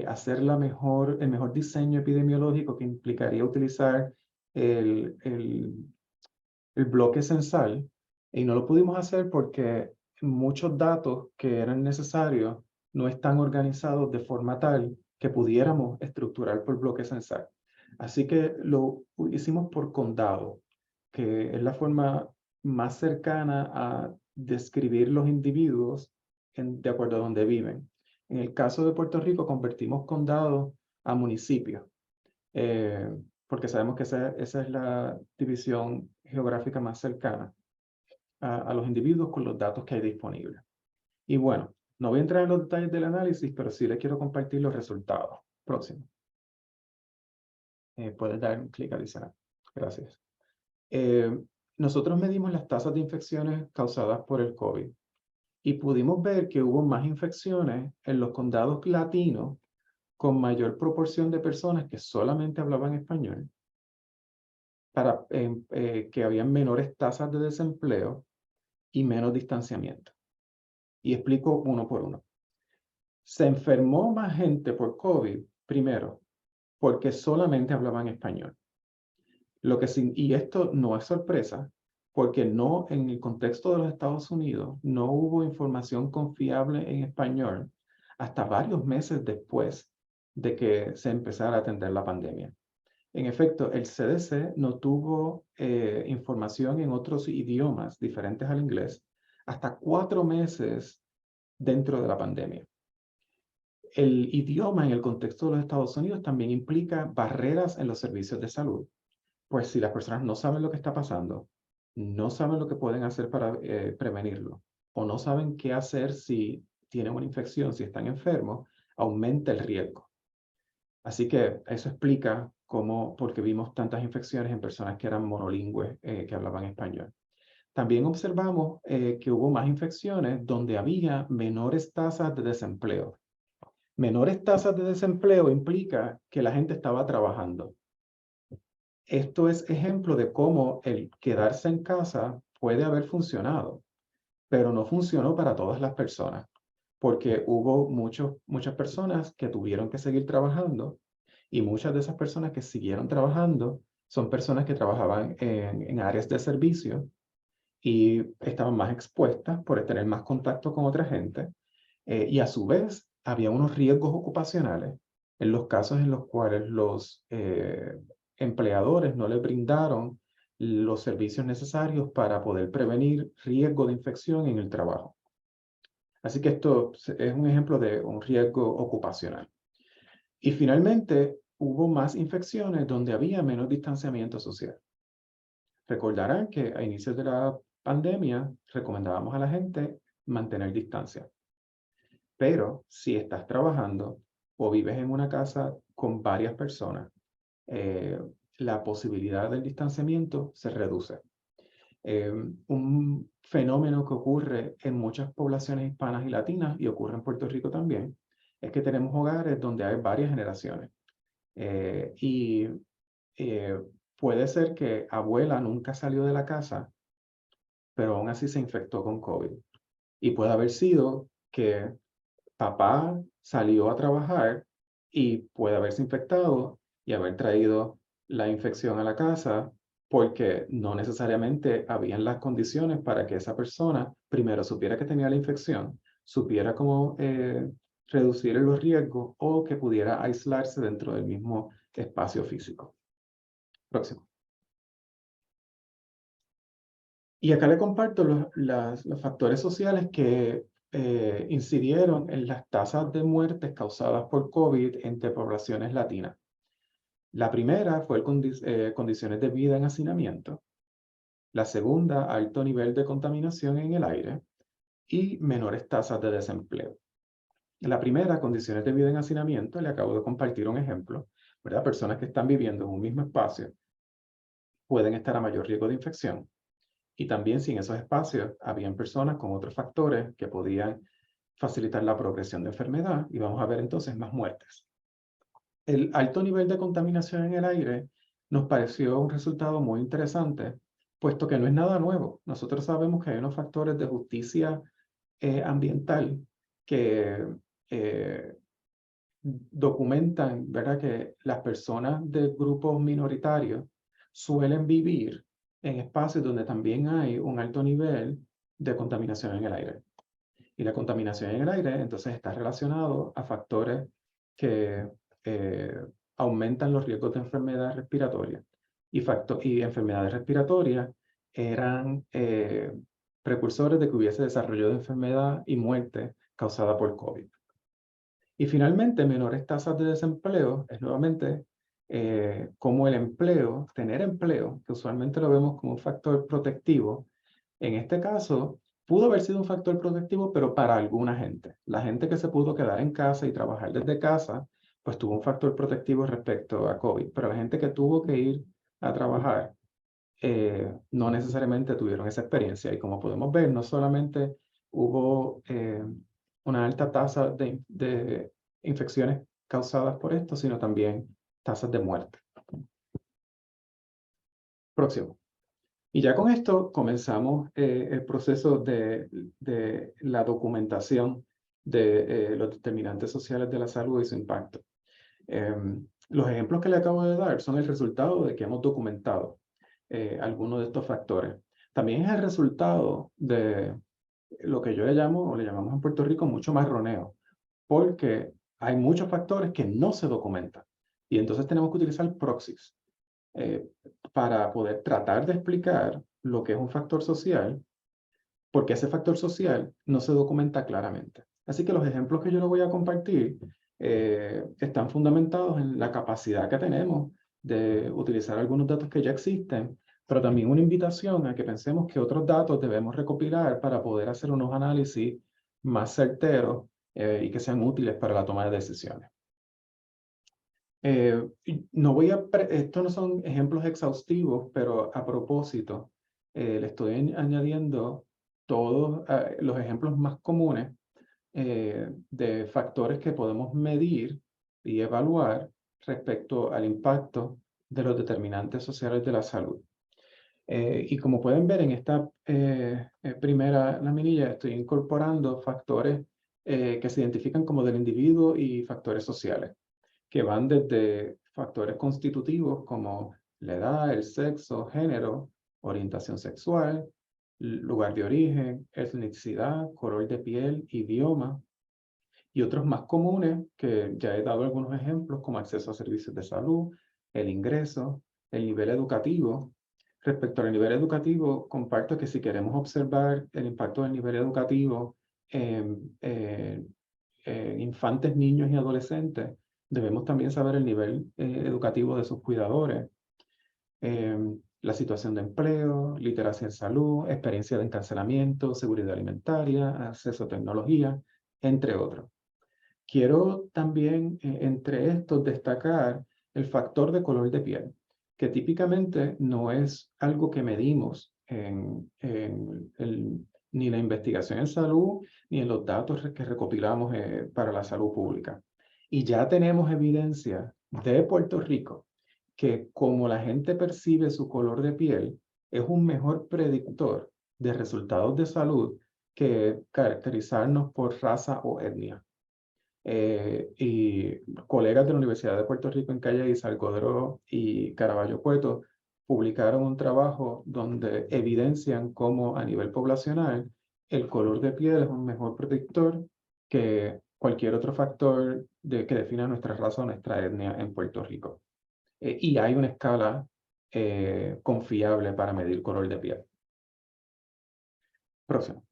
hacer el mejor diseño epidemiológico, que implicaría utilizar el bloque censal, y no lo pudimos hacer porque muchos datos que eran necesarios no están organizados de forma tal que pudiéramos estructurar por bloque censal. Así que lo hicimos por condado, que es la forma más cercana a describir los individuos de acuerdo a donde viven. En el caso de Puerto Rico, convertimos condados a municipios, porque sabemos que esa es la división geográfica más cercana a los individuos con los datos que hay disponibles. Y bueno, no voy a entrar en los detalles del análisis, pero sí les quiero compartir los resultados. Próximo. Puedes dar un clic adicional. Gracias. Nosotros medimos las tasas de infecciones causadas por el COVID y pudimos ver que hubo más infecciones en los condados latinos con mayor proporción de personas que solamente hablaban español, que habían menores tasas de desempleo y menos distanciamiento. Y explico uno por uno. Se enfermó más gente por COVID, primero, porque solamente hablaban español. Y esto no es sorpresa, porque en el contexto de los Estados Unidos no hubo información confiable en español hasta varios meses después de que se empezara a atender la pandemia. En efecto, el CDC no tuvo información en otros idiomas diferentes al inglés hasta 4 meses dentro de la pandemia. El idioma en el contexto de los Estados Unidos también implica barreras en los servicios de salud. Pues si las personas no saben lo que está pasando, no saben lo que pueden hacer para prevenirlo, o no saben qué hacer si tienen una infección, si están enfermos, aumenta el riesgo. Así que eso explica por qué vimos tantas infecciones en personas que eran monolingües, que hablaban español. También observamos que hubo más infecciones donde había menores tasas de desempleo. Menores tasas de desempleo implica que la gente estaba trabajando. Esto es ejemplo de cómo el quedarse en casa puede haber funcionado, pero no funcionó para todas las personas, porque hubo muchas personas que tuvieron que seguir trabajando Y muchas de esas personas que siguieron trabajando son personas que trabajaban en áreas de servicio y estaban más expuestas por tener más contacto con otra gente. Y a su vez, había unos riesgos ocupacionales en los casos en los cuales los empleadores no les brindaron los servicios necesarios para poder prevenir riesgo de infección en el trabajo. Así que esto es un ejemplo de un riesgo ocupacional. Y finalmente, hubo más infecciones donde había menos distanciamiento social. Recordarán que a inicios de la pandemia recomendábamos a la gente mantener distancia. Pero si estás trabajando o vives en una casa con varias personas, la posibilidad del distanciamiento se reduce. Un fenómeno que ocurre en muchas poblaciones hispanas y latinas, y ocurre en Puerto Rico también, es que tenemos hogares donde hay varias generaciones. Y puede ser que abuela nunca salió de la casa, pero aún así se infectó con COVID. Y puede haber sido que papá salió a trabajar y puede haberse infectado y haber traído la infección a la casa porque no necesariamente habían las condiciones para que esa persona primero supiera que tenía la infección, supiera cómo reducir los riesgos o que pudiera aislarse dentro del mismo espacio físico. Próximo. Y acá le comparto los factores sociales que incidieron en las tasas de muertes causadas por COVID entre poblaciones latinas. La primera fue condiciones de vida en hacinamiento. La segunda, alto nivel de contaminación en el aire y menores tasas de desempleo. La primera, condiciones de vida en hacinamiento, le acabo de compartir un ejemplo, ¿verdad? Personas que están viviendo en un mismo espacio pueden estar a mayor riesgo de infección. Y también si en esos espacios habían personas con otros factores que podían facilitar la progresión de enfermedad, y vamos a ver entonces más muertes. El alto nivel de contaminación en el aire nos pareció un resultado muy interesante, puesto que no es nada nuevo. Nosotros sabemos que hay unos factores de justicia ambiental que documentan, ¿verdad?, que las personas de grupos minoritarios suelen vivir en espacios donde también hay un alto nivel de contaminación en el aire. Y la contaminación en el aire entonces está relacionado a factores que aumentan los riesgos de enfermedades respiratorias. Y enfermedades respiratorias eran precursores de que hubiese desarrollo de enfermedad y muerte causada por COVID. Y finalmente, menores tasas de desempleo es nuevamente como el empleo, tener empleo, que usualmente lo vemos como un factor protectivo. En este caso, pudo haber sido un factor protectivo, pero para alguna gente. La gente que se pudo quedar en casa y trabajar desde casa, pues tuvo un factor protectivo respecto a COVID. Pero la gente que tuvo que ir a trabajar, no necesariamente tuvieron esa experiencia. Y como podemos ver, no solamente hubo una alta tasa de infecciones causadas por esto, sino también tasas de muerte. Próximo. Y ya con esto comenzamos el proceso de la documentación de los determinantes sociales de la salud y su impacto. Los ejemplos que le acabo de dar son el resultado de que hemos documentado algunos de estos factores. También es el resultado de lo que yo le llamo, o le llamamos en Puerto Rico, mucho marroneo, porque hay muchos factores que no se documentan. Y entonces tenemos que utilizar proxies para poder tratar de explicar lo que es un factor social, porque ese factor social no se documenta claramente. Así que los ejemplos que yo les voy a compartir están fundamentados en la capacidad que tenemos de utilizar algunos datos que ya existen, pero también una invitación a que pensemos que otros datos debemos recopilar para poder hacer unos análisis más certeros y que sean útiles para la toma de decisiones. Estos no son ejemplos exhaustivos, pero a propósito, le estoy añadiendo todos los ejemplos más comunes de factores que podemos medir y evaluar respecto al impacto de los determinantes sociales de la salud. Y como pueden ver en esta primera laminilla, estoy incorporando factores que se identifican como del individuo y factores sociales. que van desde factores constitutivos como la edad, el sexo, género, orientación sexual, lugar de origen, etnicidad, color de piel, idioma, y otros más comunes que ya he dado algunos ejemplos como acceso a servicios de salud, el ingreso, el nivel educativo. Respecto al nivel educativo, comparto que si queremos observar el impacto del nivel educativo en infantes, niños y adolescentes, debemos también saber el nivel educativo de sus cuidadores, la situación de empleo, literacia en salud, experiencia de encarcelamiento, seguridad alimentaria, acceso a tecnología, entre otros. Quiero también, entre estos, destacar el factor de color de piel, que típicamente no es algo que medimos ni en la investigación en salud, ni en los datos que recopilamos para la salud pública. Y ya tenemos evidencia de Puerto Rico que como la gente percibe su color de piel, es un mejor predictor de resultados de salud que caracterizarnos por raza o etnia. Y colegas de la Universidad de Puerto Rico en Calle Salgodro y Caraballo Cueto publicaron un trabajo donde evidencian cómo a nivel poblacional el color de piel es un mejor predictor que cualquier otro factor que defina nuestra raza o nuestra etnia en Puerto Rico. Y hay una escala confiable para medir color de piel. Próximo.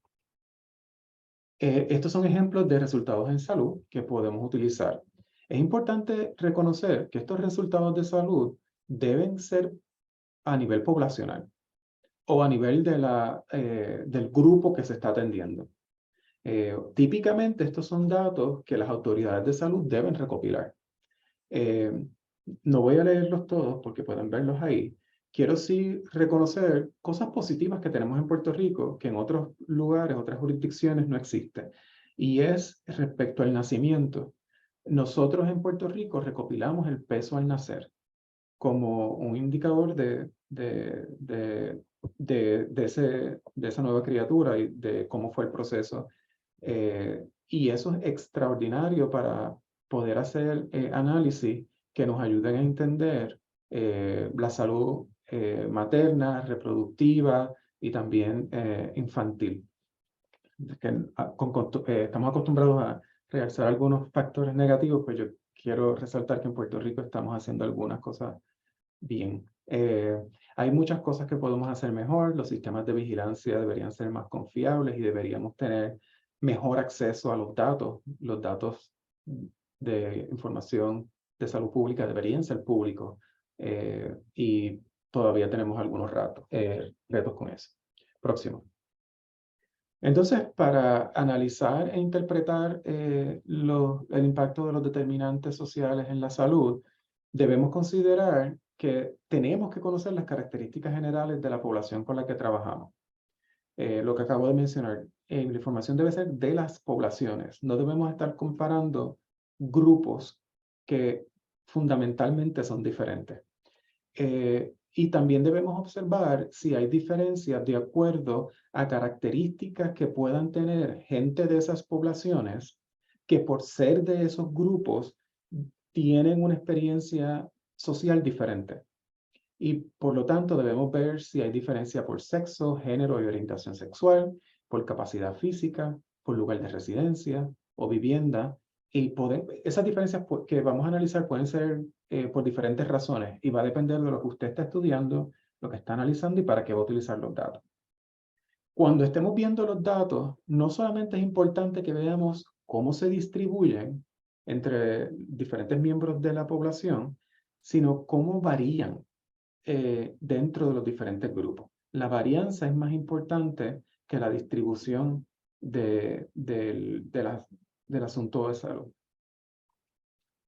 Estos son ejemplos de resultados en salud que podemos utilizar. Es importante reconocer que estos resultados de salud deben ser a nivel poblacional o a nivel del grupo que se está atendiendo. Típicamente estos son datos que las autoridades de salud deben recopilar. No voy a leerlos todos porque pueden verlos ahí. Quiero sí reconocer cosas positivas que tenemos en Puerto Rico que en otros lugares, otras jurisdicciones no existen. Y es respecto al nacimiento. Nosotros en Puerto Rico recopilamos el peso al nacer como un indicador de esa nueva criatura y de cómo fue el proceso. Y eso es extraordinario para poder hacer análisis que nos ayuden a entender la salud materna, reproductiva y también infantil. Estamos acostumbrados a realzar algunos factores negativos, pues yo quiero resaltar que en Puerto Rico estamos haciendo algunas cosas bien. Hay muchas cosas que podemos hacer mejor. Los sistemas de vigilancia deberían ser más confiables y deberíamos tener mejor acceso a los datos. Los datos de información de salud pública deberían ser públicos y todavía tenemos algunos retos con eso. Próximo. Entonces, para analizar e interpretar el impacto de los determinantes sociales en la salud, debemos considerar que tenemos que conocer las características generales de la población con la que trabajamos. Lo que acabo de mencionar, la información debe ser de las poblaciones. No debemos estar comparando grupos que fundamentalmente son diferentes. Y también debemos observar si hay diferencias de acuerdo a características que puedan tener gente de esas poblaciones que por ser de esos grupos tienen una experiencia social diferente. Y por lo tanto debemos ver si hay diferencia por sexo, género y orientación sexual, por capacidad física, por lugar de residencia o vivienda. Y esas diferencias que vamos a analizar pueden ser por diferentes razones y va a depender de lo que usted está estudiando, lo que está analizando y para qué va a utilizar los datos. Cuando estemos viendo los datos, no solamente es importante que veamos cómo se distribuyen entre diferentes miembros de la población, sino cómo varían dentro de los diferentes grupos. La varianza es más importante que la distribución del asunto de salud.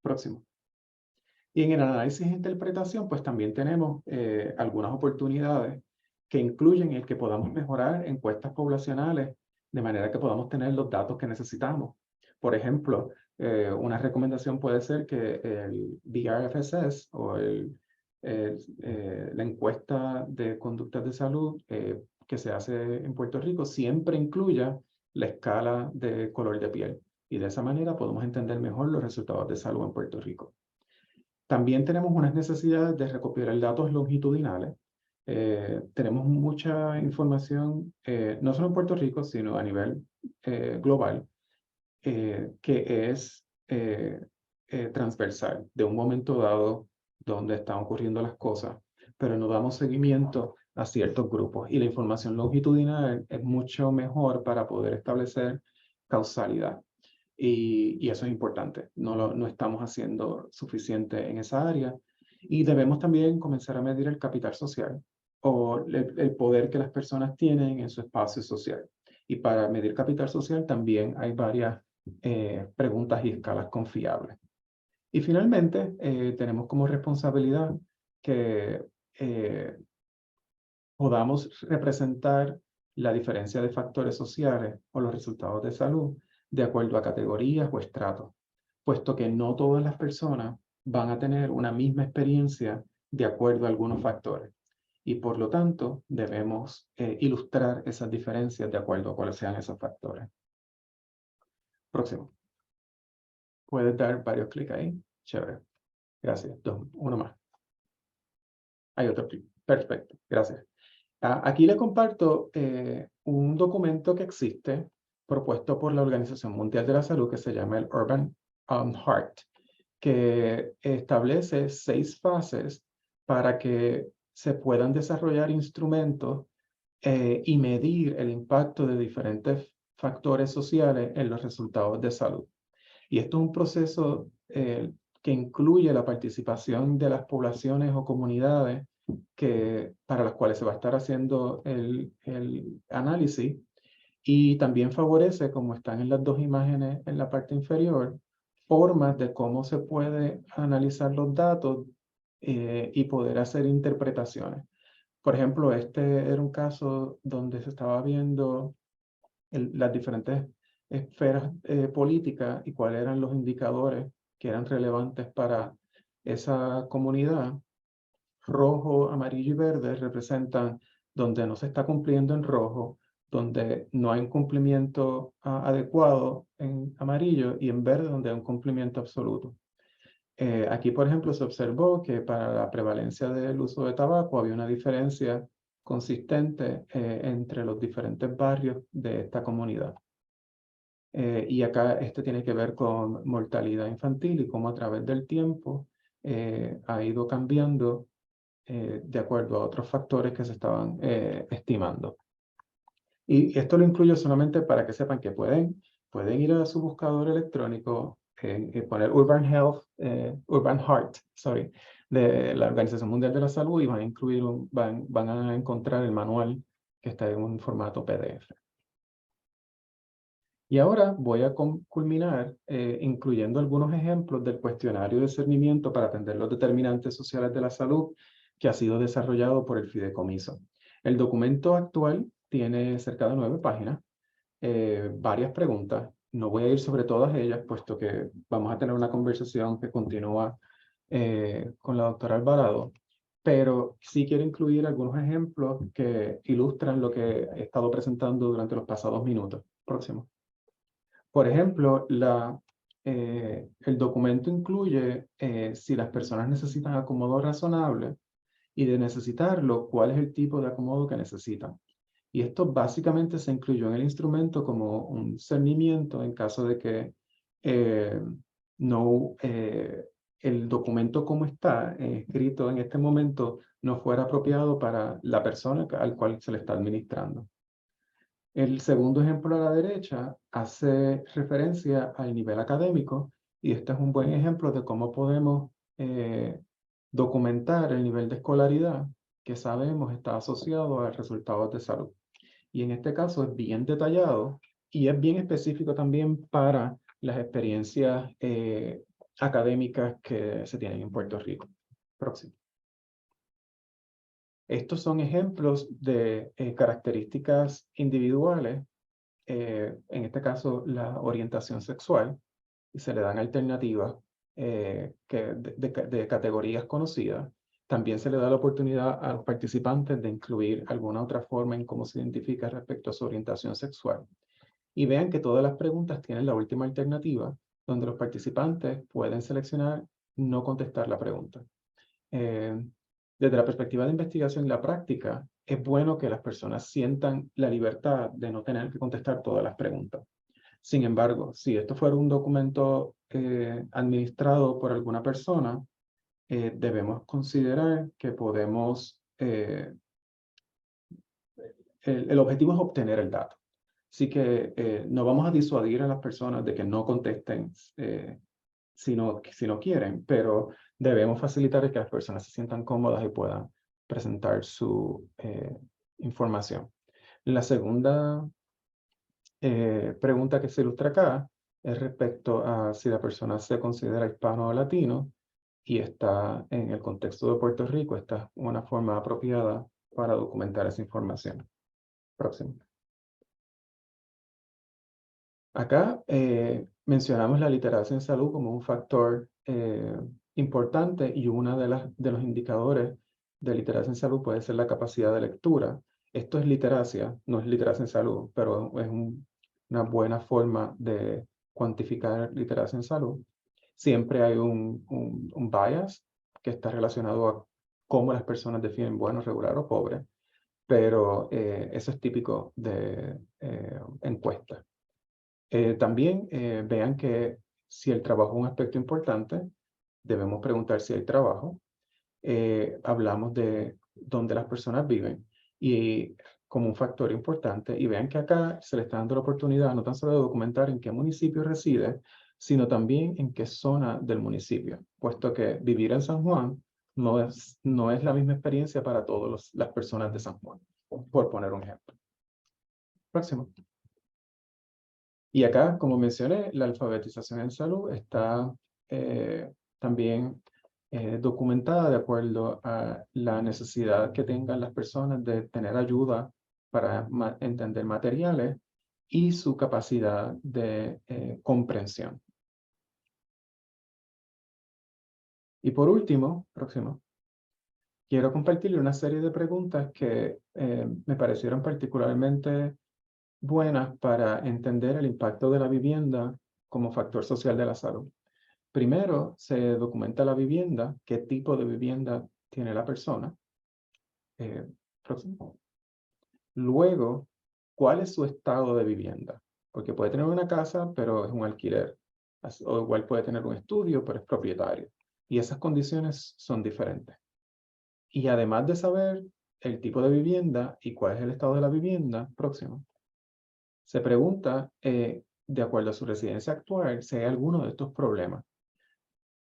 Próximo. Y en el análisis e interpretación, pues también tenemos algunas oportunidades que incluyen el que podamos mejorar encuestas poblacionales de manera que podamos tener los datos que necesitamos. Por ejemplo, una recomendación puede ser que el BRFSS o la encuesta de conductas de salud que se hace en Puerto Rico siempre incluya la escala de color de piel. Y de esa manera podemos entender mejor los resultados de salud en Puerto Rico. También tenemos unas necesidades de recopilar datos longitudinales. Tenemos mucha información, no solo en Puerto Rico, sino a nivel global, que es transversal, de un momento dado donde están ocurriendo las cosas, pero no damos seguimiento a ciertos grupos. Y la información longitudinal es mucho mejor para poder establecer causalidad. Y eso es importante. No estamos haciendo suficiente en esa área. Y debemos también comenzar a medir el capital social o el poder que las personas tienen en su espacio social. Y para medir capital social también hay varias preguntas y escalas confiables. Y finalmente, tenemos como responsabilidad que podamos representar la diferencia de factores sociales o los resultados de salud de acuerdo a categorías o estratos, puesto que no todas las personas van a tener una misma experiencia de acuerdo a algunos factores. Y por lo tanto, debemos ilustrar esas diferencias de acuerdo a cuáles sean esos factores. Próximo. Puedes dar varios clics ahí. Chévere. Gracias. Uno más. Hay otro clic. Perfecto. Gracias. Aquí le comparto un documento que existe propuesto por la Organización Mundial de la Salud que se llama el Urban Heart, que establece 6 fases para que se puedan desarrollar instrumentos y medir el impacto de diferentes factores sociales en los resultados de salud. Y esto es un proceso que incluye la participación de las poblaciones o comunidades para las cuales se va a estar haciendo el análisis, y también favorece, como están en las 2 imágenes en la parte inferior, formas de cómo se puede analizar los datos y poder hacer interpretaciones. Por ejemplo, este era un caso donde se estaba viendo las diferentes esferas políticas y cuáles eran los indicadores que eran relevantes para esa comunidad. Rojo, amarillo y verde representan donde no se está cumpliendo en rojo, donde no hay un cumplimiento adecuado en amarillo, y en verde donde hay un cumplimiento absoluto. Aquí, por ejemplo, se observó que para la prevalencia del uso de tabaco había una diferencia consistente entre los diferentes barrios de esta comunidad. Y acá este tiene que ver con mortalidad infantil y cómo a través del tiempo ha ido cambiando de acuerdo a otros factores que se estaban estimando. Y esto lo incluyo solamente para que sepan que pueden ir a su buscador electrónico y poner Urban Heart, de la Organización Mundial de la Salud, y van a incluir van a encontrar el manual que está en un formato PDF. Y ahora voy a culminar incluyendo algunos ejemplos del cuestionario de discernimiento para atender los determinantes sociales de la salud que ha sido desarrollado por el fideicomiso. El documento actual tiene cerca de 9 páginas, varias preguntas. No voy a ir sobre todas ellas, puesto que vamos a tener una conversación que continúa con la doctora Alvarado, pero sí quiero incluir algunos ejemplos que ilustran lo que he estado presentando durante los pasados minutos. Próximo. Por ejemplo, el documento incluye si las personas necesitan acomodo razonable, y de necesitarlo, cuál es el tipo de acomodo que necesitan. Y esto básicamente se incluyó en el instrumento como un discernimiento en caso de que el documento como está escrito en este momento no fuera apropiado para la persona al cual se le está administrando. El segundo ejemplo a la derecha hace referencia al nivel académico, y este es un buen ejemplo de cómo podemos documentar el nivel de escolaridad que sabemos está asociado a resultados de salud. Y en este caso es bien detallado y es bien específico también para las experiencias académicas que se tienen en Puerto Rico. Próximo. Estos son ejemplos de características individuales, en este caso la orientación sexual, y se le dan alternativas de categorías conocidas. También se le da la oportunidad a los participantes de incluir alguna otra forma en cómo se identifica respecto a su orientación sexual. Y vean que todas las preguntas tienen la última alternativa, donde los participantes pueden seleccionar no contestar la pregunta. Desde la perspectiva de investigación y la práctica, es bueno que las personas sientan la libertad de no tener que contestar todas las preguntas. Sin embargo, si esto fuera un documento administrado por alguna persona, debemos considerar que podemos, el objetivo es obtener el dato. Así que no vamos a disuadir a las personas de que no contesten si no quieren, pero debemos facilitar que las personas se sientan cómodas y puedan presentar su información. La segunda pregunta que se ilustra acá es respecto a si la persona se considera hispano o latino y está en el contexto de Puerto Rico. Esta es una forma apropiada para documentar esa información. Próximo. Acá mencionamos la literacia en salud como un factor importante, y uno de los indicadores de literacia en salud puede ser la capacidad de lectura. Esto es literacia, no es literacia en salud, pero es una buena forma de cuantificar literacia en salud. Siempre hay un bias que está relacionado a cómo las personas definen bueno, regular o pobre, pero eso es típico de encuestas. También vean que si el trabajo es un aspecto importante, debemos preguntar si hay trabajo. Hablamos de dónde las personas viven y como un factor importante. Y vean que acá se le está dando la oportunidad no tan solo de documentar en qué municipio reside, sino también en qué zona del municipio, puesto que vivir en San Juan no es la misma experiencia para todas las personas de San Juan, por poner un ejemplo. Próximo. Y acá, como mencioné, la alfabetización en salud está también documentada de acuerdo a la necesidad que tengan las personas de tener ayuda para entender materiales y su capacidad de comprensión. Y por último, próximo, quiero compartirle una serie de preguntas que me parecieron particularmente buenas para entender el impacto de la vivienda como factor social de la salud. Primero, se documenta la vivienda, qué tipo de vivienda tiene la persona. Próximo. Luego, ¿cuál es su estado de vivienda? Porque puede tener una casa, pero es un alquiler. O igual puede tener un estudio, pero es propietario. Y esas condiciones son diferentes. Y además de saber el tipo de vivienda y cuál es el estado de la vivienda, próximo, se pregunta, de acuerdo a su residencia actual, si hay alguno de estos problemas.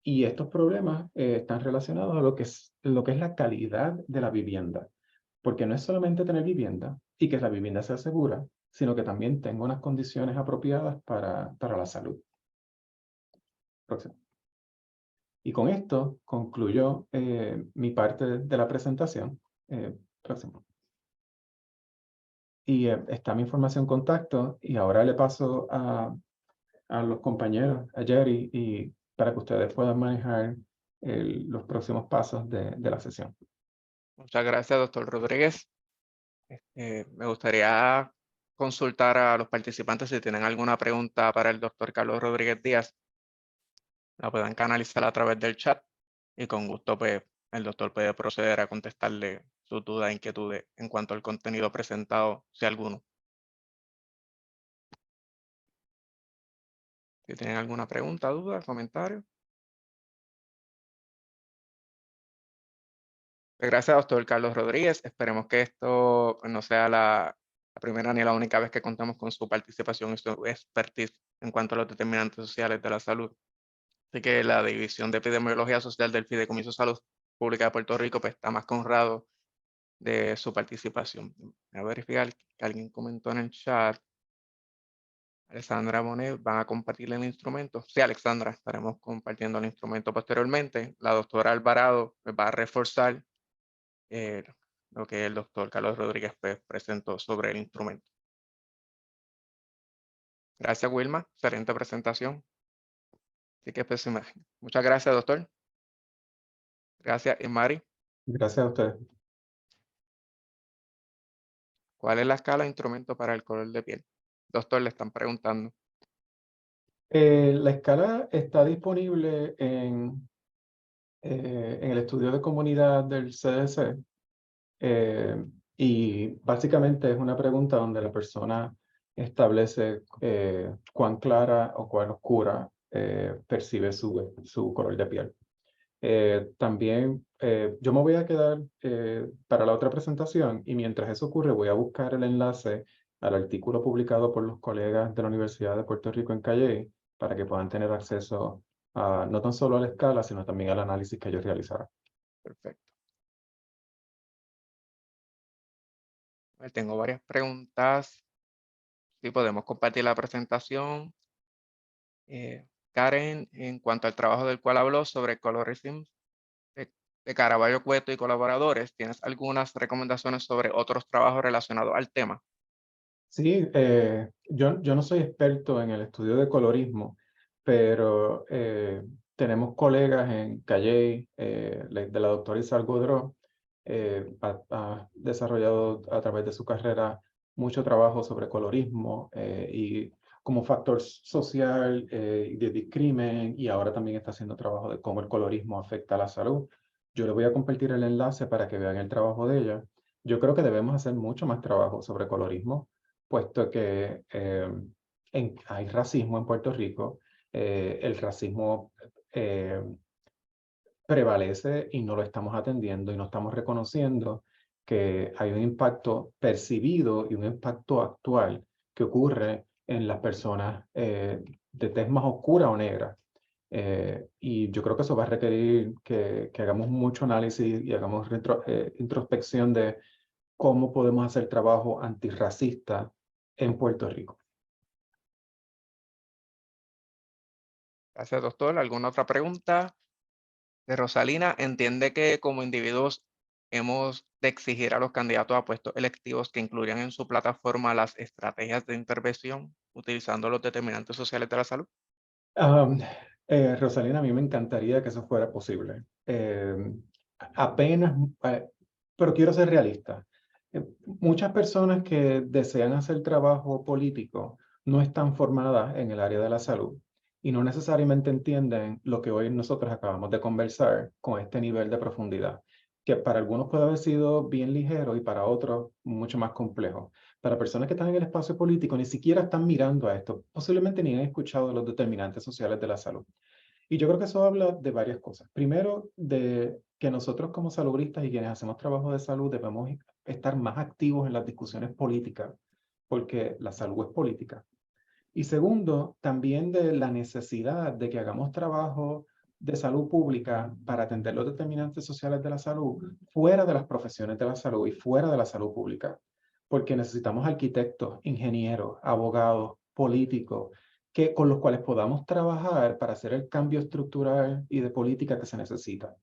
Y estos problemas están relacionados a lo que es la calidad de la vivienda. Porque no es solamente tener vivienda y que la vivienda sea segura, sino que también tenga unas condiciones apropiadas para la salud. Próximo. Y con esto concluyo mi parte de la presentación. Próximo. Y está mi información en contacto, y ahora le paso a los compañeros, a Jerry, y para que ustedes puedan manejar los próximos pasos de la sesión. Muchas gracias, doctor Rodríguez. Me gustaría consultar a los participantes si tienen alguna pregunta para el doctor Carlos Rodríguez Díaz. La puedan canalizar a través del chat y con gusto pues, el doctor puede proceder a contestarle sus dudas e inquietudes en cuanto al contenido presentado, si alguno. Si tienen alguna pregunta, duda, comentario. Gracias, doctor Carlos Rodríguez. Esperemos que esto no sea la primera ni la única vez que contamos con su participación y su expertise en cuanto a los determinantes sociales de la salud. Así que la División de Epidemiología Social del Fideicomiso de Salud Pública de Puerto Rico pues, está más que honrado de su participación. Voy a verificar que alguien comentó en el chat. Alexandra Bonet, ¿van a compartir el instrumento? Sí, Alexandra, estaremos compartiendo el instrumento posteriormente. La doctora Alvarado va a reforzar lo que el doctor Carlos Rodríguez presentó sobre el instrumento. Gracias, Wilma. Excelente presentación. Así que pues, muchas gracias, doctor. Gracias, y Mari. Gracias a ustedes. ¿Cuál es la escala de instrumento para el color de piel? Doctor, le están preguntando. La escala está disponible en en el estudio de comunidad del CDC. Y básicamente es una pregunta donde la persona establece cuán clara o cuán oscura percibe su color de piel. También yo me voy a quedar para la otra presentación, y mientras eso ocurre voy a buscar el enlace al artículo publicado por los colegas de la Universidad de Puerto Rico en Calley para que puedan tener acceso a, no tan solo a la escala, sino también al análisis que ellos realizaron. Perfecto. Tengo varias preguntas. Si podemos compartir la presentación. Karen, en cuanto al trabajo del cual habló sobre colorism de Caraballo Cueto y colaboradores, ¿tienes algunas recomendaciones sobre otros trabajos relacionados al tema? Sí, yo no soy experto en el estudio de colorismo, pero tenemos colegas en Calley, de la doctora Isabel Godró, ha desarrollado a través de su carrera mucho trabajo sobre colorismo y como factor social y de discrimen, y ahora también está haciendo trabajo de cómo el colorismo afecta a la salud. Yo le voy a compartir el enlace para que vean el trabajo de ella. Yo creo que debemos hacer mucho más trabajo sobre colorismo, puesto que hay racismo en Puerto Rico. El racismo eh, prevalece y no lo estamos atendiendo y no estamos reconociendo que hay un impacto percibido y un impacto actual que ocurre en las personas de tez más oscura o negra. Y yo creo que eso va a requerir que hagamos mucho análisis y hagamos introspección de cómo podemos hacer trabajo antirracista en Puerto Rico. Gracias, doctor. ¿Alguna otra pregunta? De Rosalina, entiende que como individuos hemos de exigir a los candidatos a puestos electivos que incluyan en su plataforma las estrategias de intervención utilizando los determinantes sociales de la salud. Um, Rosalina, a mí me encantaría que eso fuera posible. Apenas, pero quiero ser realista. Muchas personas que desean hacer trabajo político no están formadas en el área de la salud y no necesariamente entienden lo que hoy nosotros acabamos de conversar con este nivel de profundidad, que para algunos puede haber sido bien ligero y para otros mucho más complejo. Para personas que están en el espacio político ni siquiera están mirando a esto, posiblemente ni han escuchado los determinantes sociales de la salud. Y yo creo que eso habla de varias cosas. Primero, de que nosotros como salubristas y quienes hacemos trabajo de salud debemos estar más activos en las discusiones políticas, porque la salud es política. Y segundo, también de la necesidad de que hagamos trabajo de salud pública para atender los determinantes sociales de la salud fuera de las profesiones de la salud y fuera de la salud pública, porque necesitamos arquitectos, ingenieros, abogados, políticos, con los cuales podamos trabajar para hacer el cambio estructural y de política que se necesita.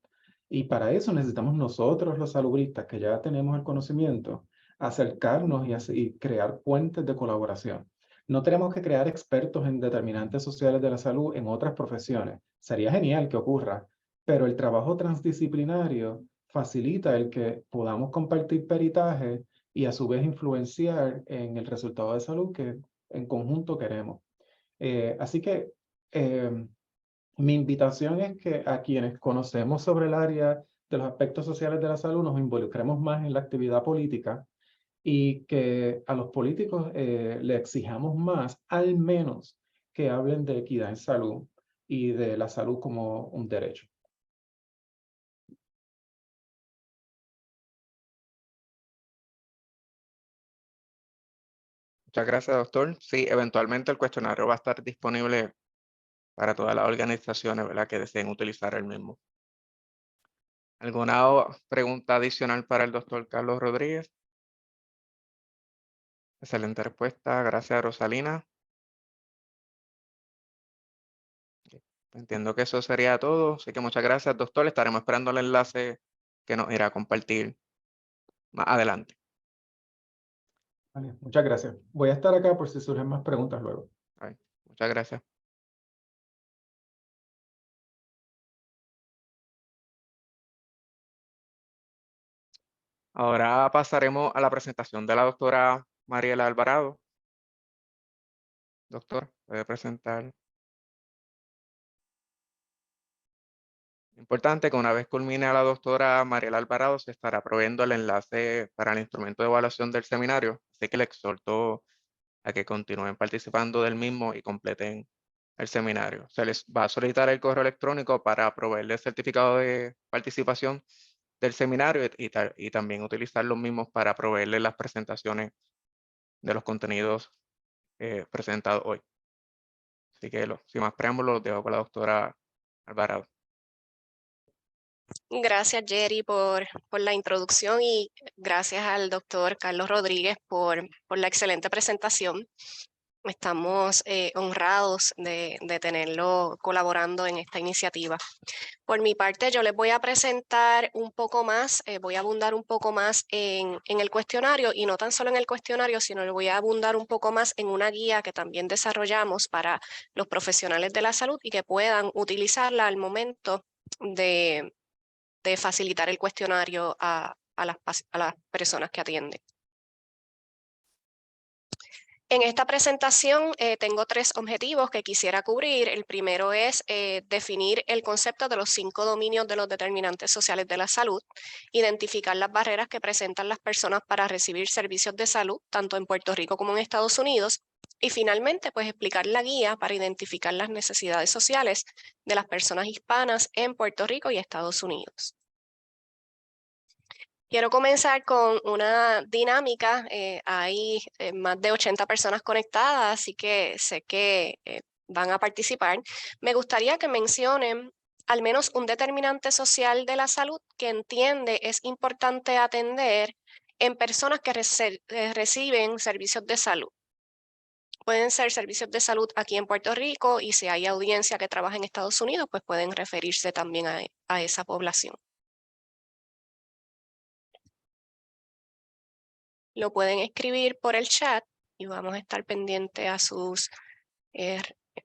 Y para eso necesitamos nosotros, los salubristas, que ya tenemos el conocimiento, acercarnos y crear puentes de colaboración. No tenemos que crear expertos en determinantes sociales de la salud en otras profesiones. Sería genial que ocurra, pero el trabajo transdisciplinario facilita el que podamos compartir peritaje y a su vez influenciar en el resultado de salud que en conjunto queremos. Así que mi invitación es que a quienes conocemos sobre el área de los aspectos sociales de la salud nos involucremos más en la actividad política y que a los políticos le exijamos más, al menos que hablen de equidad en salud y de la salud como un derecho. Muchas gracias, doctor. Sí, eventualmente el cuestionario va a estar disponible para todas las organizaciones, ¿verdad?, que deseen utilizar el mismo. ¿Alguna pregunta adicional para el doctor Carlos Rodríguez? Excelente respuesta. Gracias, Rosalina. Entiendo que eso sería todo. Así que muchas gracias, doctor. Estaremos esperando el enlace que nos irá a compartir más adelante. Vale, muchas gracias. Voy a estar acá por si surgen más preguntas luego. Ay, muchas gracias. Ahora pasaremos a la presentación de la doctora Mariela Alvarado. Doctor, puede presentar. Importante que una vez culmine la doctora Mariela Alvarado, se estará proveyendo el enlace para el instrumento de evaluación del seminario, así que le exhorto a que continúen participando del mismo y completen el seminario. Se les va a solicitar el correo electrónico para proveerle el certificado de participación del seminario y también utilizar los mismos para proveerle las presentaciones de los contenidos presentados hoy. Así que sin más preámbulos, los dejo con la doctora Alvarado. Gracias, Jerry, por la introducción y gracias al doctor Carlos Rodríguez por la excelente presentación. Estamos honrados de tenerlo colaborando en esta iniciativa. Por mi parte, yo les voy a presentar un poco más, voy a abundar un poco más en el cuestionario, y no tan solo en el cuestionario, sino le voy a abundar un poco más en una guía que también desarrollamos para los profesionales de la salud y que puedan utilizarla al momento de facilitar el cuestionario a las personas que atienden. En esta presentación tengo 3 objetivos que quisiera cubrir. El primero es definir el concepto de los 5 dominios de los determinantes sociales de la salud, identificar las barreras que presentan las personas para recibir servicios de salud, tanto en Puerto Rico como en Estados Unidos, y finalmente pues explicar la guía para identificar las necesidades sociales de las personas hispanas en Puerto Rico y Estados Unidos. Quiero comenzar con una dinámica. Hay más de 80 personas conectadas, así que sé que van a participar. Me gustaría que mencionen al menos un determinante social de la salud que entiende es importante atender en personas que reciben servicios de salud. Pueden ser servicios de salud aquí en Puerto Rico, y si hay audiencia que trabaja en Estados Unidos, pues pueden referirse también a esa población. Lo pueden escribir por el chat y vamos a estar pendientes a sus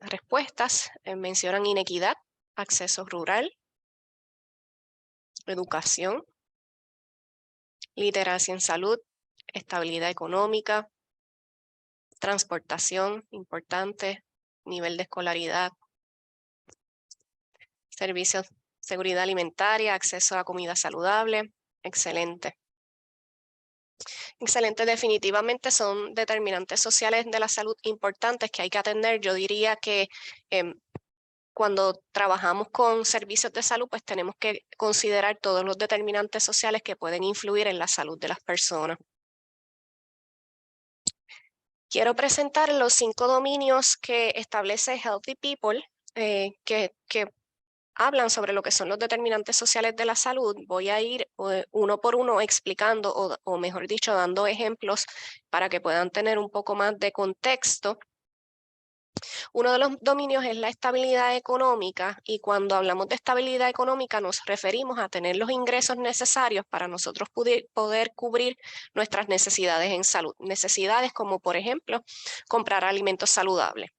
respuestas. Mencionan inequidad, acceso rural, educación, literacia en salud, estabilidad económica, transportación, importante, nivel de escolaridad, servicios, seguridad alimentaria, acceso a comida saludable. Excelente. Excelente, definitivamente son determinantes sociales de la salud importantes que hay que atender. Yo diría que cuando trabajamos con servicios de salud, pues tenemos que considerar todos los determinantes sociales que pueden influir en la salud de las personas. Quiero presentar los 5 dominios que establece Healthy People, que hablan sobre lo que son los determinantes sociales de la salud. Voy a ir uno por uno explicando, o mejor dicho, dando ejemplos para que puedan tener un poco más de contexto. Uno de los dominios es la estabilidad económica, y cuando hablamos de estabilidad económica nos referimos a tener los ingresos necesarios para nosotros poder cubrir nuestras necesidades en salud. Necesidades como, por ejemplo, comprar alimentos saludables.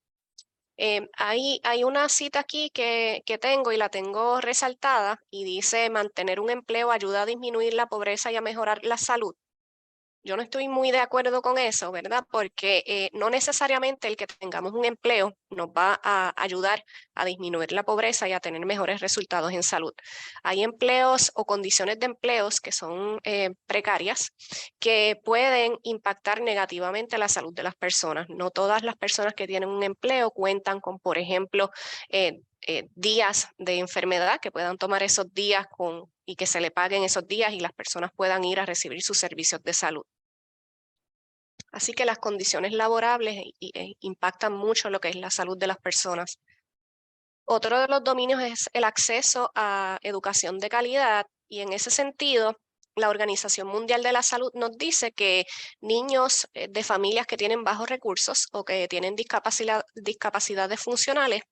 Hay una cita aquí que tengo y la tengo resaltada, y dice: mantener un empleo ayuda a disminuir la pobreza y a mejorar la salud. Yo no estoy muy de acuerdo con eso, ¿verdad? Porque no necesariamente el que tengamos un empleo nos va a ayudar a disminuir la pobreza y a tener mejores resultados en salud. Hay empleos o condiciones de empleos que son precarias, que pueden impactar negativamente la salud de las personas. No todas las personas que tienen un empleo cuentan con, por ejemplo, días de enfermedad, que puedan tomar esos días y que se le paguen esos días y las personas puedan ir a recibir sus servicios de salud. Así que las condiciones laborables impactan mucho lo que es la salud de las personas. Otro de los dominios es el acceso a educación de calidad, y en ese sentido, la Organización Mundial de la Salud nos dice que niños de familias que tienen bajos recursos o que tienen discapacidades funcionales,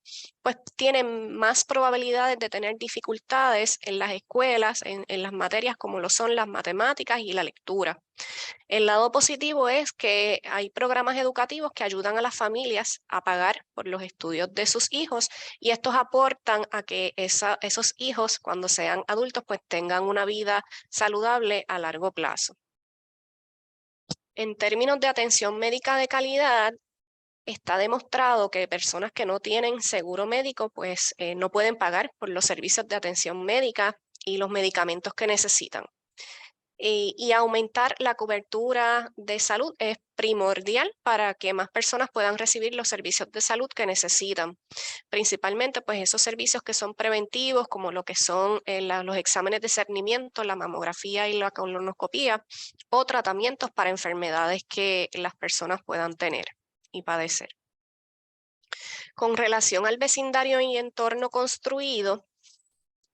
pues tienen más probabilidades de tener dificultades en las escuelas, en las materias como lo son las matemáticas y la lectura. El lado positivo es que hay programas educativos que ayudan a las familias a pagar por los estudios de sus hijos, y estos aportan a que esos hijos, cuando sean adultos, pues tengan una vida saludable a largo plazo. En términos de atención médica de calidad, está demostrado que personas que no tienen seguro médico pues no pueden pagar por los servicios de atención médica y los medicamentos que necesitan. Y aumentar la cobertura de salud es primordial para que más personas puedan recibir los servicios de salud que necesitan. Principalmente pues esos servicios que son preventivos, como lo que son los exámenes de cernimiento, la mamografía y la colonoscopía, o tratamientos para enfermedades que las personas puedan tener y padecer. Con relación al vecindario y entorno construido,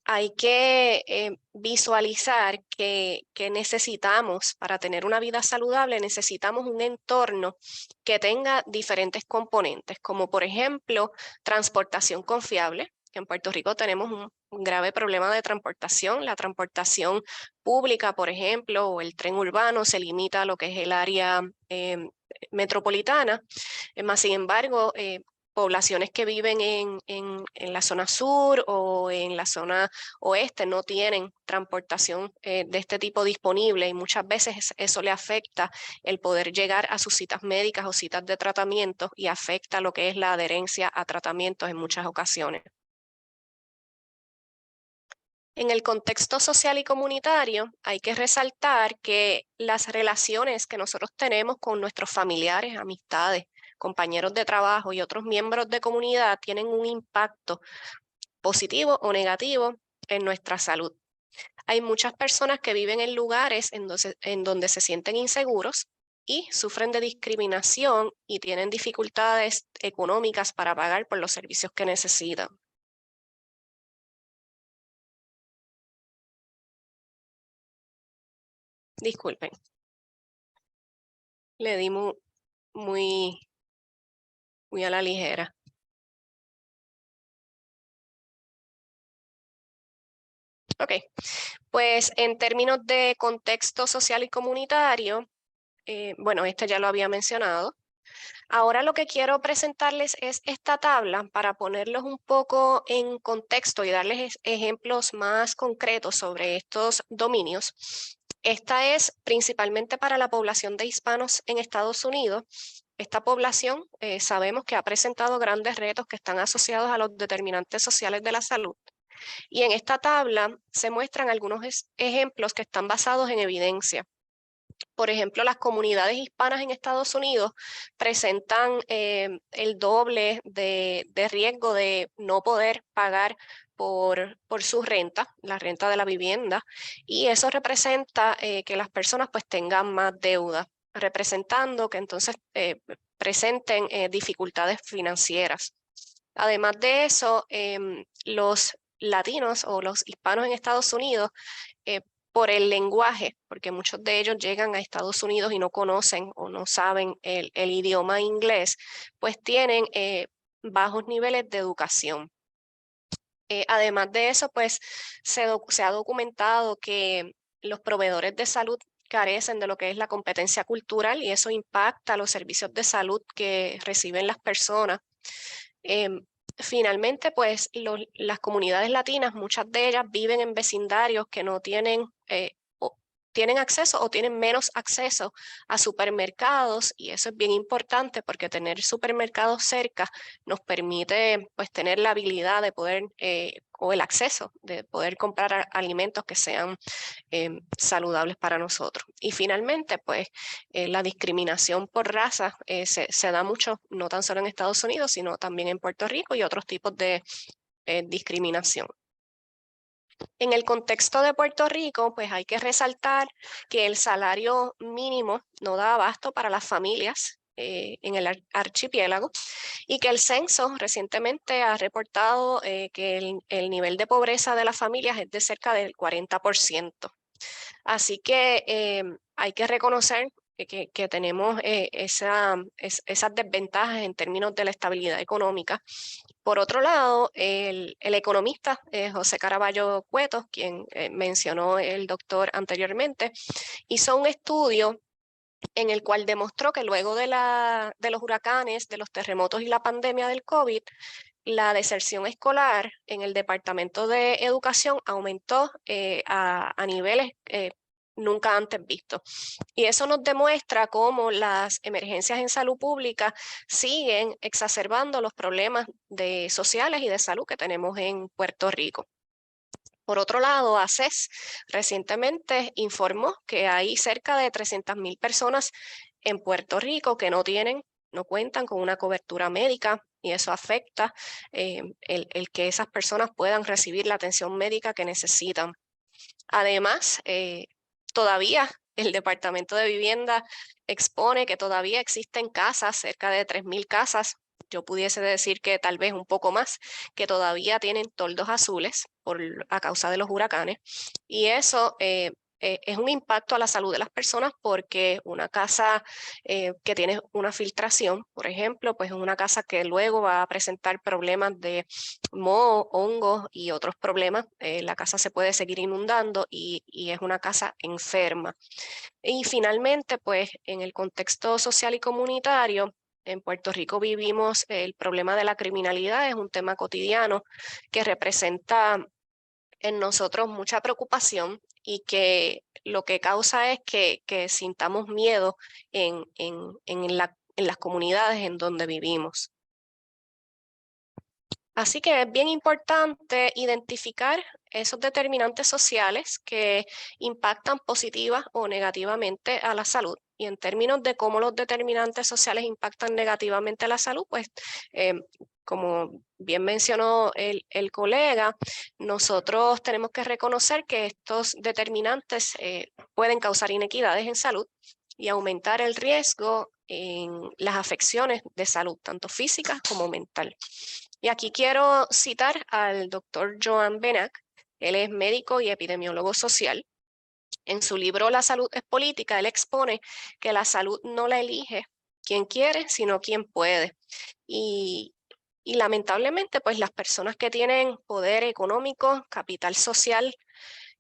hay que visualizar que necesitamos, para tener una vida saludable, necesitamos un entorno que tenga diferentes componentes, como por ejemplo, transportación confiable. En Puerto Rico tenemos un grave problema de transportación. La transportación pública, por ejemplo, o el tren urbano se limita a lo que es el área metropolitana. Más sin embargo, poblaciones que viven en la zona sur o en la zona oeste no tienen transportación de este tipo disponible, y muchas veces eso le afecta el poder llegar a sus citas médicas o citas de tratamiento, y afecta lo que es la adherencia a tratamientos en muchas ocasiones. En el contexto social y comunitario, hay que resaltar que las relaciones que nosotros tenemos con nuestros familiares, amistades, compañeros de trabajo y otros miembros de comunidad tienen un impacto positivo o negativo en nuestra salud. Hay muchas personas que viven en lugares en donde se sienten inseguros y sufren de discriminación y tienen dificultades económicas para pagar por los servicios que necesitan. Disculpen. Le di muy a la ligera. Ok, pues en términos de contexto social y comunitario, bueno, este ya lo había mencionado. Ahora lo que quiero presentarles es esta tabla para ponerlos un poco en contexto y darles ejemplos más concretos sobre estos dominios. Esta es principalmente para la población de hispanos en Estados Unidos. Esta población sabemos que ha presentado grandes retos que están asociados a los determinantes sociales de la salud. Y en esta tabla se muestran algunos ejemplos que están basados en evidencia. Por ejemplo, las comunidades hispanas en Estados Unidos presentan el doble de riesgo de no poder pagar por su renta, la renta de la vivienda, y eso representa que las personas pues tengan más deuda, representando que entonces presenten dificultades financieras. Además de eso, los latinos o los hispanos en Estados Unidos, por el lenguaje, porque muchos de ellos llegan a Estados Unidos y no conocen o no saben el idioma inglés, pues tienen bajos niveles de educación. Además de eso, pues se ha documentado que los proveedores de salud carecen de lo que es la competencia cultural, y eso impacta los servicios de salud que reciben las personas. Finalmente, pues las comunidades latinas, muchas de ellas viven en vecindarios que no tienen, tienen acceso o tienen menos acceso a supermercados, y eso es bien importante porque tener supermercados cerca nos permite pues tener la habilidad de poder o el acceso de poder comprar alimentos que sean saludables para nosotros. Y finalmente, pues la discriminación por raza se da mucho, no tan solo en Estados Unidos, sino también en Puerto Rico y otros tipos de discriminación. En el contexto de Puerto Rico, pues hay que resaltar que el salario mínimo no da abasto para las familias en el archipiélago, y que el censo recientemente ha reportado que el nivel de pobreza de las familias es de cerca del 40%. Así que hay que reconocer que tenemos esas desventajas en términos de la estabilidad económica. Por otro lado, el economista José Caraballo Cueto, quien mencionó el doctor anteriormente, hizo un estudio en el cual demostró que luego de los huracanes, de los terremotos y la pandemia del COVID, la deserción escolar en el Departamento de Educación aumentó a niveles nunca antes visto. Y eso nos demuestra cómo las emergencias en salud pública siguen exacerbando los problemas sociales y de salud que tenemos en Puerto Rico. Por otro lado, ACES recientemente informó que hay cerca de 300,000 personas en Puerto Rico que no cuentan con una cobertura médica, y eso afecta el que esas personas puedan recibir la atención médica que necesitan. Además, todavía el Departamento de Vivienda expone que todavía existen casas, cerca de 3,000 casas, yo pudiese decir que tal vez un poco más, que todavía tienen toldos azules a causa de los huracanes. Y eso es un impacto a la salud de las personas, porque una casa que tiene una filtración, por ejemplo, pues es una casa que luego va a presentar problemas de moho, hongos y otros problemas. La casa se puede seguir inundando y es una casa enferma. Y finalmente, pues en el contexto social y comunitario, en Puerto Rico vivimos el problema de la criminalidad, es un tema cotidiano que representa en nosotros mucha preocupación, y que lo que causa es que sintamos miedo en las comunidades en donde vivimos. Así que es bien importante identificar esos determinantes sociales que impactan positiva o negativamente a la salud. Y en términos de cómo los determinantes sociales impactan negativamente a la salud, pues como bien mencionó el colega, nosotros tenemos que reconocer que estos determinantes pueden causar inequidades en salud y aumentar el riesgo en las afecciones de salud, tanto físicas como mental. Y aquí quiero citar al doctor Joan Benac. Él es médico y epidemiólogo social. En su libro La salud es política, él expone que la salud no la elige quien quiere, sino quien puede. Y lamentablemente, pues las personas que tienen poder económico, capital social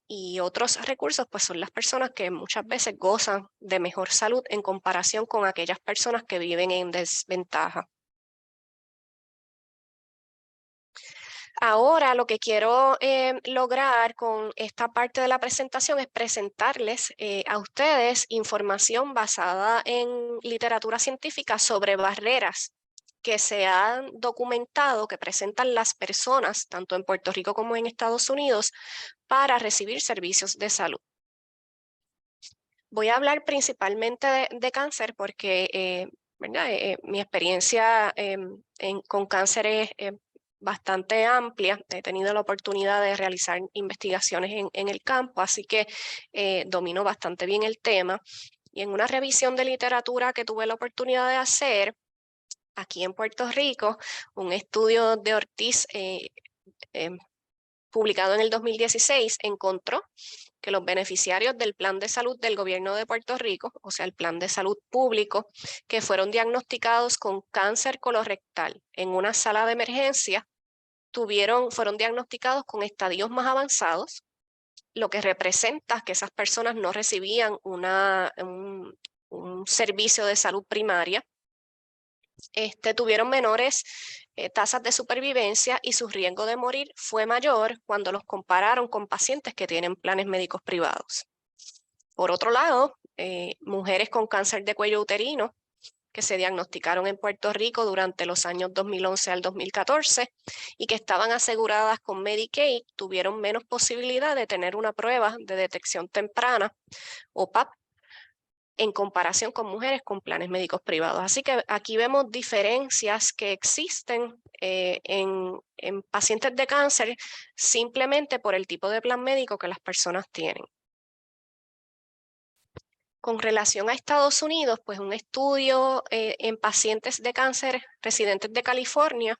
y otros recursos, pues son las personas que muchas veces gozan de mejor salud en comparación con aquellas personas que viven en desventaja. Ahora lo que quiero lograr con esta parte de la presentación es presentarles a ustedes información basada en literatura científica sobre barreras que se han documentado, que presentan las personas, tanto en Puerto Rico como en Estados Unidos, para recibir servicios de salud. Voy a hablar principalmente de cáncer porque mi experiencia con cáncer es bastante amplia. He tenido la oportunidad de realizar investigaciones en el campo, así que domino bastante bien el tema. Y en una revisión de literatura que tuve la oportunidad de hacer aquí en Puerto Rico, un estudio de Ortiz publicado en el 2016, encontró que los beneficiarios del plan de salud del gobierno de Puerto Rico, o sea, el plan de salud público, que fueron diagnosticados con cáncer colorectal en una sala de emergencia, fueron diagnosticados con estadios más avanzados, lo que representa que esas personas no recibían un servicio de salud primaria. Tuvieron menores tasas de supervivencia, y su riesgo de morir fue mayor cuando los compararon con pacientes que tienen planes médicos privados. Por otro lado, mujeres con cáncer de cuello uterino que se diagnosticaron en Puerto Rico durante los años 2011 al 2014 y que estaban aseguradas con Medicaid tuvieron menos posibilidad de tener una prueba de detección temprana o PAP en comparación con mujeres con planes médicos privados. Así que aquí vemos diferencias que existen en pacientes de cáncer simplemente por el tipo de plan médico que las personas tienen. Con relación a Estados Unidos, pues un estudio en pacientes de cáncer residentes de California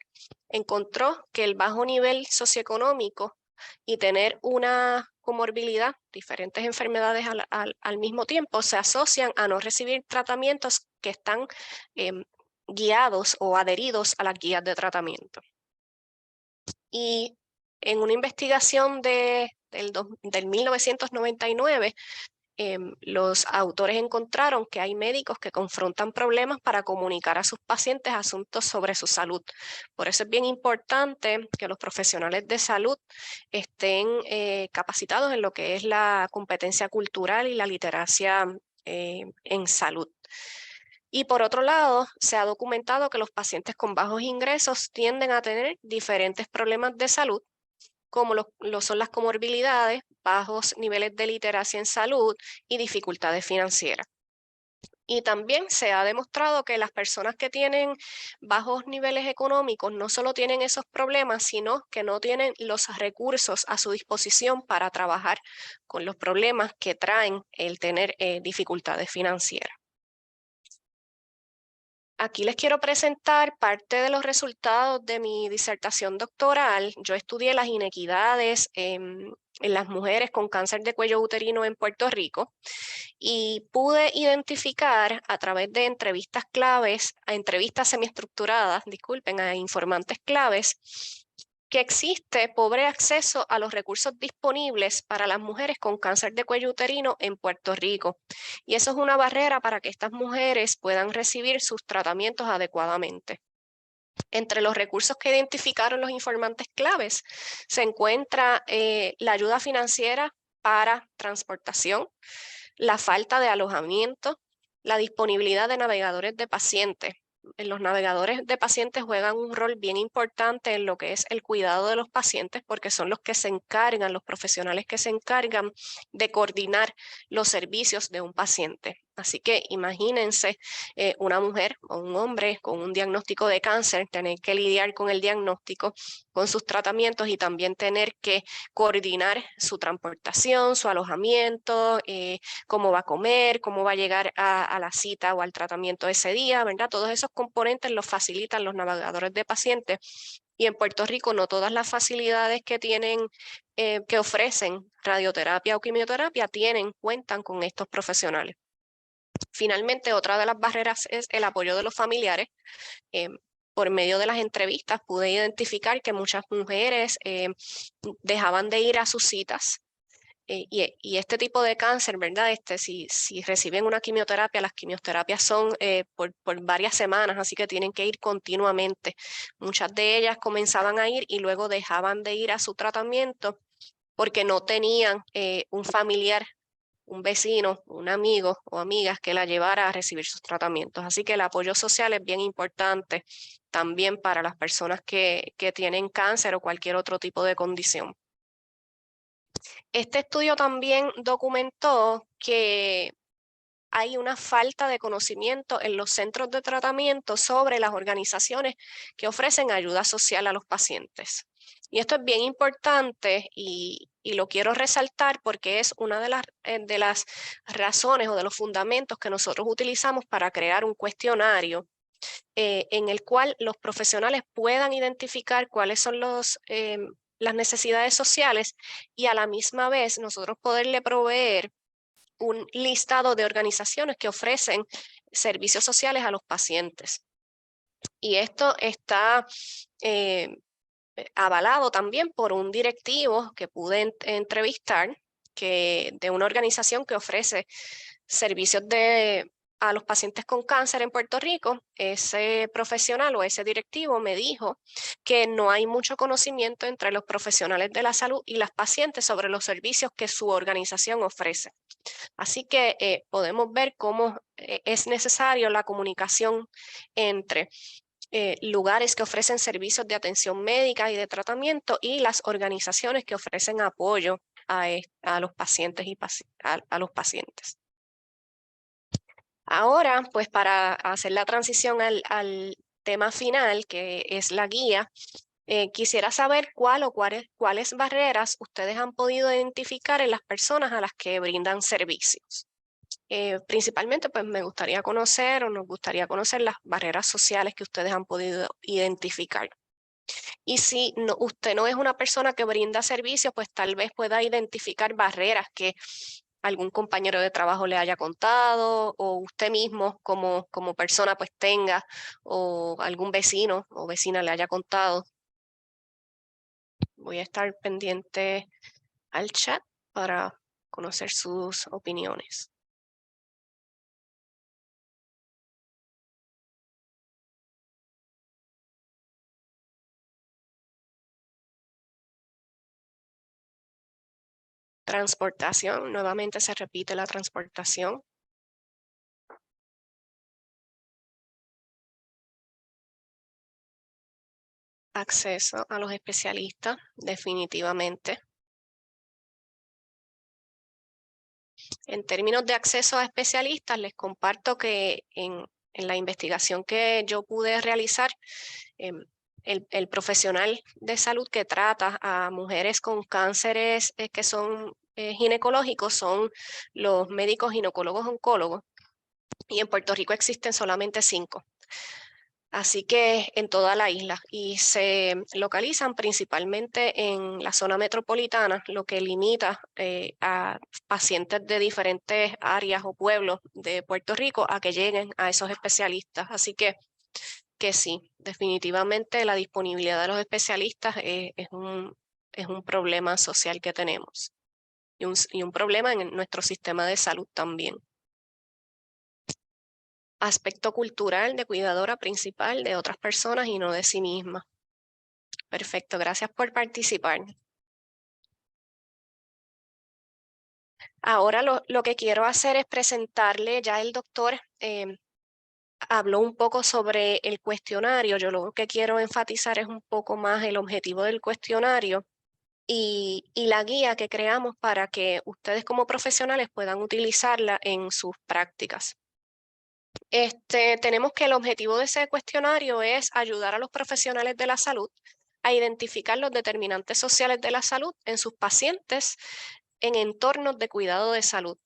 encontró que el bajo nivel socioeconómico y tener una comorbilidad, diferentes enfermedades al mismo tiempo, se asocian a no recibir tratamientos que están guiados o adheridos a las guías de tratamiento. Y en una investigación del 1999, los autores encontraron que hay médicos que confrontan problemas para comunicar a sus pacientes asuntos sobre su salud. Por eso es bien importante que los profesionales de salud estén capacitados en lo que es la competencia cultural y la literacia en salud. Y por otro lado, se ha documentado que los pacientes con bajos ingresos tienden a tener diferentes problemas de salud, como lo son las comorbilidades, bajos niveles de literacia en salud y dificultades financieras. Y también se ha demostrado que las personas que tienen bajos niveles económicos no solo tienen esos problemas, sino que no tienen los recursos a su disposición para trabajar con los problemas que traen el tener dificultades financieras. Aquí les quiero presentar parte de los resultados de mi disertación doctoral. Yo estudié las inequidades en las mujeres con cáncer de cuello uterino en Puerto Rico y pude identificar a través de entrevistas claves, a entrevistas semiestructuradas, disculpen, a informantes claves, que existe pobre acceso a los recursos disponibles para las mujeres con cáncer de cuello uterino en Puerto Rico. Y eso es una barrera para que estas mujeres puedan recibir sus tratamientos adecuadamente. Entre los recursos que identificaron los informantes claves se encuentra la ayuda financiera para transportación, la falta de alojamiento, la disponibilidad de navegadores de pacientes. Los navegadores de pacientes juegan un rol bien importante en lo que es el cuidado de los pacientes porque son los que se encargan, los profesionales que se encargan de coordinar los servicios de un paciente. Así que imagínense una mujer o un hombre con un diagnóstico de cáncer, tener que lidiar con el diagnóstico, con sus tratamientos y también tener que coordinar su transportación, su alojamiento, cómo va a comer, cómo va a llegar a la cita o al tratamiento ese día, ¿verdad? Todos esos componentes los facilitan los navegadores de pacientes. Y en Puerto Rico no todas las facilidades que tienen, que ofrecen radioterapia o quimioterapia cuentan con estos profesionales. Finalmente, otra de las barreras es el apoyo de los familiares. Por medio de las entrevistas pude identificar que muchas mujeres dejaban de ir a sus citas. Y este tipo de cáncer, ¿verdad? Si reciben una quimioterapia, las quimioterapias son por varias semanas, así que tienen que ir continuamente. Muchas de ellas comenzaban a ir y luego dejaban de ir a su tratamiento porque no tenían un familiar, un vecino, un amigo o amigas que la llevara a recibir sus tratamientos. Así que el apoyo social es bien importante también para las personas que tienen cáncer o cualquier otro tipo de condición. Este estudio también documentó que hay una falta de conocimiento en los centros de tratamiento sobre las organizaciones que ofrecen ayuda social a los pacientes. Y esto es bien importante y lo quiero resaltar porque es una de las razones o de los fundamentos que nosotros utilizamos para crear un cuestionario en el cual los profesionales puedan identificar cuáles son las necesidades sociales y a la misma vez nosotros poderle proveer un listado de organizaciones que ofrecen servicios sociales a los pacientes. Y esto está avalado también por un directivo que pude entrevistar de una organización que ofrece servicios a los pacientes con cáncer en Puerto Rico. Ese profesional o ese directivo me dijo que no hay mucho conocimiento entre los profesionales de la salud y las pacientes sobre los servicios que su organización ofrece. Así que podemos ver cómo es necesario la comunicación entre lugares que ofrecen servicios de atención médica y de tratamiento y las organizaciones que ofrecen apoyo a los pacientes y a los pacientes. Ahora, pues para hacer la transición al tema final, que es la guía, quisiera saber cuáles barreras ustedes han podido identificar en las personas a las que brindan servicios. Principalmente, pues me gustaría conocer o nos gustaría conocer las barreras sociales que ustedes han podido identificar. Y si usted no es una persona que brinda servicios, pues tal vez pueda identificar barreras que algún compañero de trabajo le haya contado o usted mismo como persona pues tenga o algún vecino o vecina le haya contado. Voy a estar pendiente al chat para conocer sus opiniones. Transportación, nuevamente se repite la transportación. Acceso a los especialistas, definitivamente. En términos de acceso a especialistas, les comparto que en la investigación que yo pude realizar, el profesional de salud que trata a mujeres con cánceres que son ginecológicos son los médicos ginecólogos oncólogos, y en Puerto Rico existen solamente 5. Así que en toda la isla, y se localizan principalmente en la zona metropolitana, lo que limita a pacientes de diferentes áreas o pueblos de Puerto Rico a que lleguen a esos especialistas. Así que sí, definitivamente la disponibilidad de los especialistas es un problema social que tenemos y un problema en nuestro sistema de salud también. Aspecto cultural de cuidadora principal de otras personas y no de sí misma. Perfecto, gracias por participar. Ahora lo que quiero hacer es presentarle, ya el doctor habló un poco sobre el cuestionario. Yo lo que quiero enfatizar es un poco más el objetivo del cuestionario y la guía que creamos para que ustedes como profesionales puedan utilizarla en sus prácticas. Tenemos que el objetivo de ese cuestionario es ayudar a los profesionales de la salud a identificar los determinantes sociales de la salud en sus pacientes en entornos de cuidado de salud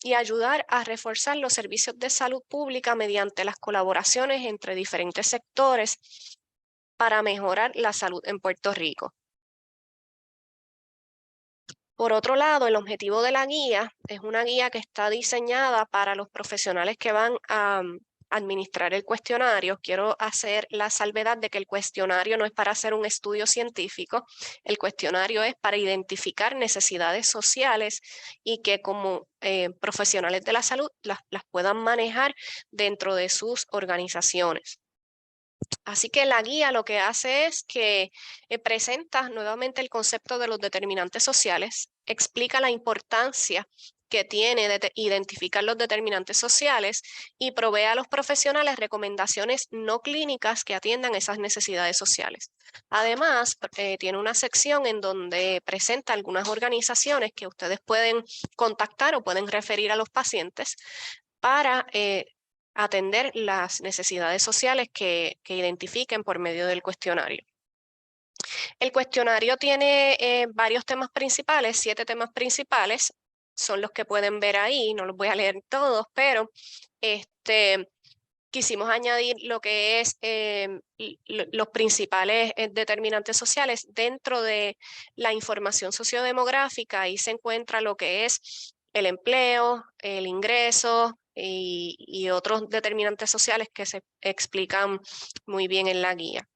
y ayudar a reforzar los servicios de salud pública mediante las colaboraciones entre diferentes sectores para mejorar la salud en Puerto Rico. Por otro lado, el objetivo de la guía es una guía que está diseñada para los profesionales que van a administrar el cuestionario. Quiero hacer la salvedad de que el cuestionario no es para hacer un estudio científico. El cuestionario es para identificar necesidades sociales y que como profesionales de la salud las puedan manejar dentro de sus organizaciones. Así que la guía lo que hace es que presenta nuevamente el concepto de los determinantes sociales, explica la importancia que tiene de identificar los determinantes sociales y provee a los profesionales recomendaciones no clínicas que atiendan esas necesidades sociales. Además, tiene una sección en donde presenta algunas organizaciones que ustedes pueden contactar o pueden referir a los pacientes para atender las necesidades sociales que identifiquen por medio del cuestionario. El cuestionario tiene varios temas principales, 7 temas principales, son los que pueden ver ahí, no los voy a leer todos, pero quisimos añadir lo que es los principales determinantes sociales dentro de la información sociodemográfica. Ahí se encuentra lo que es el empleo, el ingreso y otros determinantes sociales que se explican muy bien en la guía.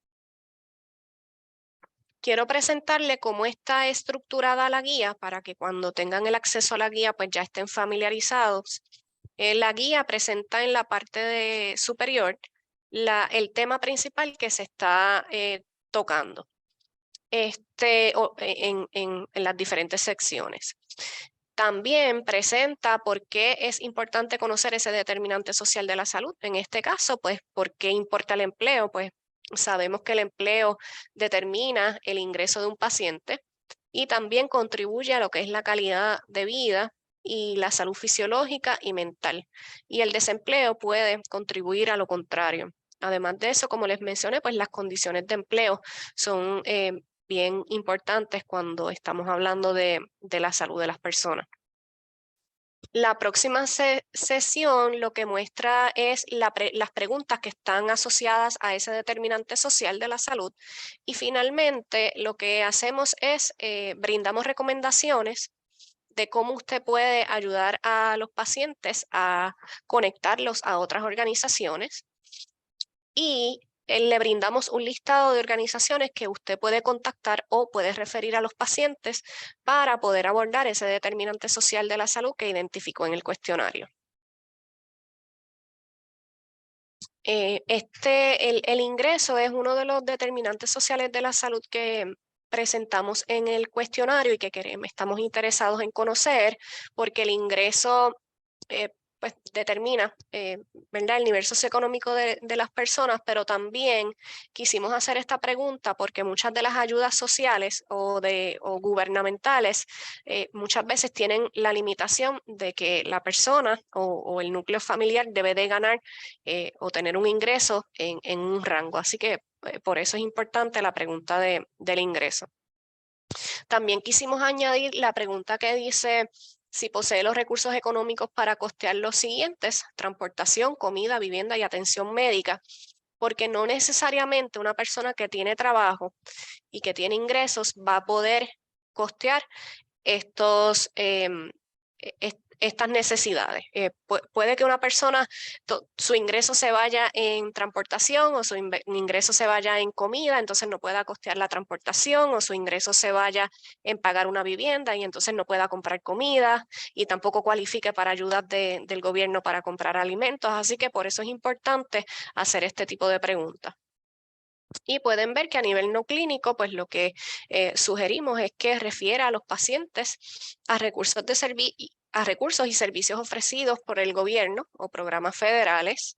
Quiero presentarle cómo está estructurada la guía para que cuando tengan el acceso a la guía pues ya estén familiarizados. La guía presenta en la parte superior el tema principal que se está tocando en las diferentes secciones. También presenta por qué es importante conocer ese determinante social de la salud. En este caso, pues, ¿por qué importa el empleo? Pues sabemos que el empleo determina el ingreso de un paciente y también contribuye a lo que es la calidad de vida y la salud fisiológica y mental. Y el desempleo puede contribuir a lo contrario. Además de eso, como les mencioné, pues las condiciones de empleo son bien importantes cuando estamos hablando de la salud de las personas. La próxima sesión lo que muestra es las preguntas que están asociadas a ese determinante social de la salud. Y finalmente lo que hacemos es brindamos recomendaciones de cómo usted puede ayudar a los pacientes a conectarlos a otras organizaciones y le brindamos un listado de organizaciones que usted puede contactar o puede referir a los pacientes para poder abordar ese determinante social de la salud que identificó en el cuestionario. El ingreso es uno de los determinantes sociales de la salud que presentamos en el cuestionario y que estamos interesados en conocer, porque el ingreso pues determina ¿verdad? El nivel socioeconómico de las personas, pero también quisimos hacer esta pregunta porque muchas de las ayudas sociales o gubernamentales muchas veces tienen la limitación de que la persona o el núcleo familiar debe de ganar o tener un ingreso en un rango. Así que por eso es importante la pregunta del ingreso. También quisimos añadir la pregunta que dice si posee los recursos económicos para costear los siguientes: transportación, comida, vivienda y atención médica, porque no necesariamente una persona que tiene trabajo y que tiene ingresos va a poder costear estas necesidades. Puede que una persona, su ingreso se vaya en transportación o su ingreso se vaya en comida, entonces no pueda costear la transportación, o su ingreso se vaya en pagar una vivienda y entonces no pueda comprar comida y tampoco cualifique para ayudas del gobierno para comprar alimentos. Así que por eso es importante hacer este tipo de preguntas. Y pueden ver que a nivel no clínico, pues lo que sugerimos es que refiera a los pacientes a recursos y servicios ofrecidos por el gobierno o programas federales,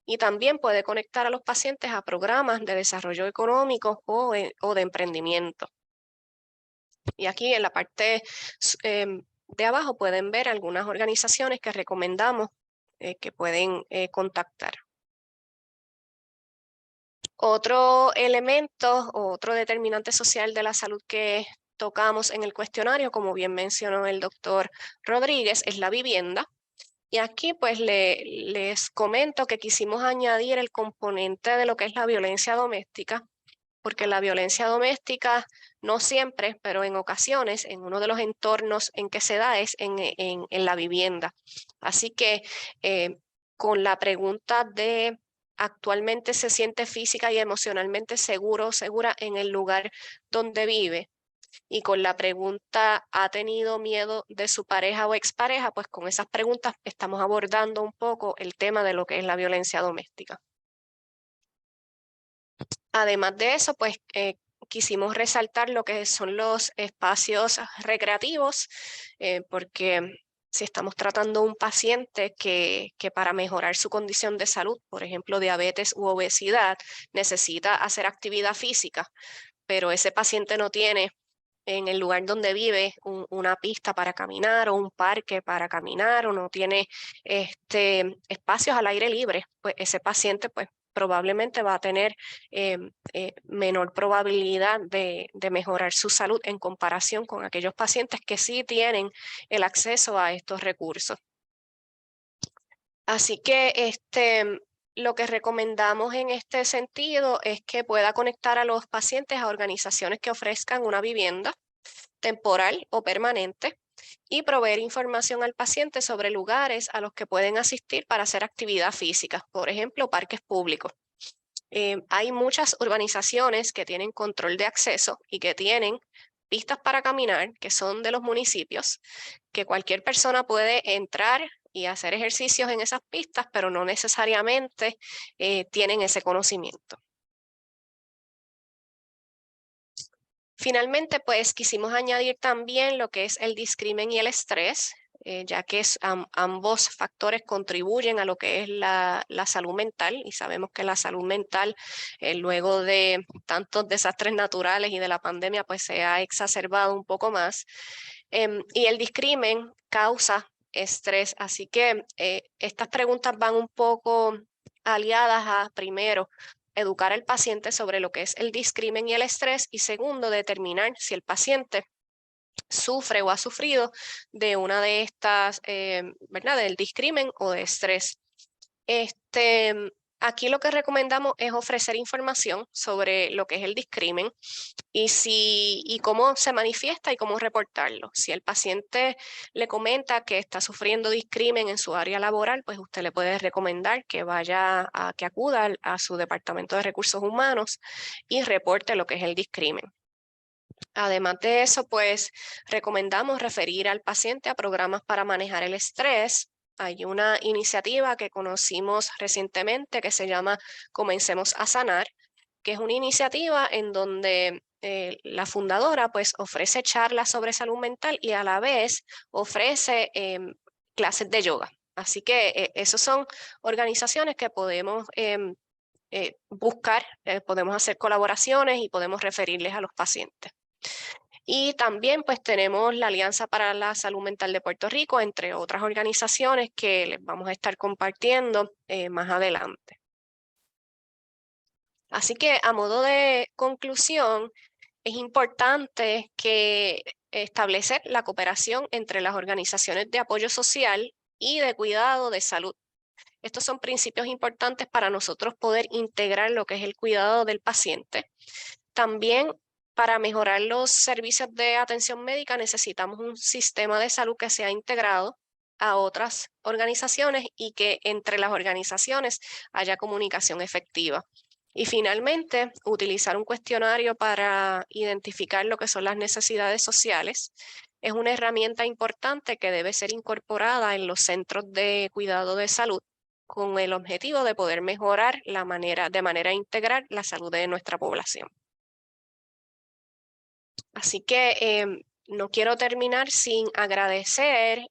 y también puede conectar a los pacientes a programas de desarrollo económico o de emprendimiento. Y aquí en la parte de abajo pueden ver algunas organizaciones que recomendamos que pueden contactar. Otro elemento o otro determinante social de la salud que tocamos en el cuestionario, como bien mencionó el doctor Rodríguez, es la vivienda. Y aquí pues les comento que quisimos añadir el componente de lo que es la violencia doméstica, porque la violencia doméstica no siempre, pero en ocasiones, en uno de los entornos en que se da es en la vivienda. Así que con la pregunta de ¿actualmente se siente física y emocionalmente seguro o segura en el lugar donde vive? Y con la pregunta ¿ha tenido miedo de su pareja o expareja? Pues con esas preguntas estamos abordando un poco el tema de lo que es la violencia doméstica. Además de eso, pues quisimos resaltar lo que son los espacios recreativos, porque si estamos tratando a un paciente que para mejorar su condición de salud, por ejemplo, diabetes u obesidad, necesita hacer actividad física, pero ese paciente no tiene en el lugar donde vive una pista para caminar o un parque para caminar, o no tiene espacios al aire libre, pues ese paciente pues probablemente va a tener menor probabilidad de mejorar su salud en comparación con aquellos pacientes que sí tienen el acceso a estos recursos. Así que lo que recomendamos en este sentido es que pueda conectar a los pacientes a organizaciones que ofrezcan una vivienda temporal o permanente y proveer información al paciente sobre lugares a los que pueden asistir para hacer actividad física, por ejemplo, parques públicos. Hay muchas urbanizaciones que tienen control de acceso y que tienen pistas para caminar, que son de los municipios, que cualquier persona puede entrar y hacer ejercicios en esas pistas, pero no necesariamente tienen ese conocimiento. Finalmente, pues quisimos añadir también lo que es el discrimen y el estrés, ya que ambos factores contribuyen a lo que es la salud mental, y sabemos que la salud mental, luego de tantos desastres naturales y de la pandemia, pues se ha exacerbado un poco más. Y el discrimen causa estrés, así que estas preguntas van un poco aliadas a, primero, educar al paciente sobre lo que es el discrimen y el estrés, y segundo, determinar si el paciente sufre o ha sufrido de una de estas, ¿verdad? Del discrimen o de estrés. Aquí lo que recomendamos es ofrecer información sobre lo que es el discrimen y cómo se manifiesta y cómo reportarlo. Si el paciente le comenta que está sufriendo discrimen en su área laboral, pues usted le puede recomendar que que acuda a su departamento de recursos humanos y reporte lo que es el discrimen. Además de eso, pues recomendamos referir al paciente a programas para manejar el estrés. Hay una iniciativa que conocimos recientemente que se llama Comencemos a Sanar, que es una iniciativa en donde la fundadora pues ofrece charlas sobre salud mental y a la vez ofrece clases de yoga. Así que esas son organizaciones que podemos buscar, podemos hacer colaboraciones y podemos referirles a los pacientes. Y también pues tenemos la Alianza para la Salud Mental de Puerto Rico, entre otras organizaciones que les vamos a estar compartiendo más adelante. Así que a modo de conclusión, es importante que establecer la cooperación entre las organizaciones de apoyo social y de cuidado de salud. Estos son principios importantes para nosotros poder integrar lo que es el cuidado del paciente. También para mejorar los servicios de atención médica necesitamos un sistema de salud que sea integrado a otras organizaciones y que entre las organizaciones haya comunicación efectiva. Y finalmente, utilizar un cuestionario para identificar lo que son las necesidades sociales es una herramienta importante que debe ser incorporada en los centros de cuidado de salud con el objetivo de poder mejorar de manera integral la salud de nuestra población. Así que no quiero terminar sin agradecer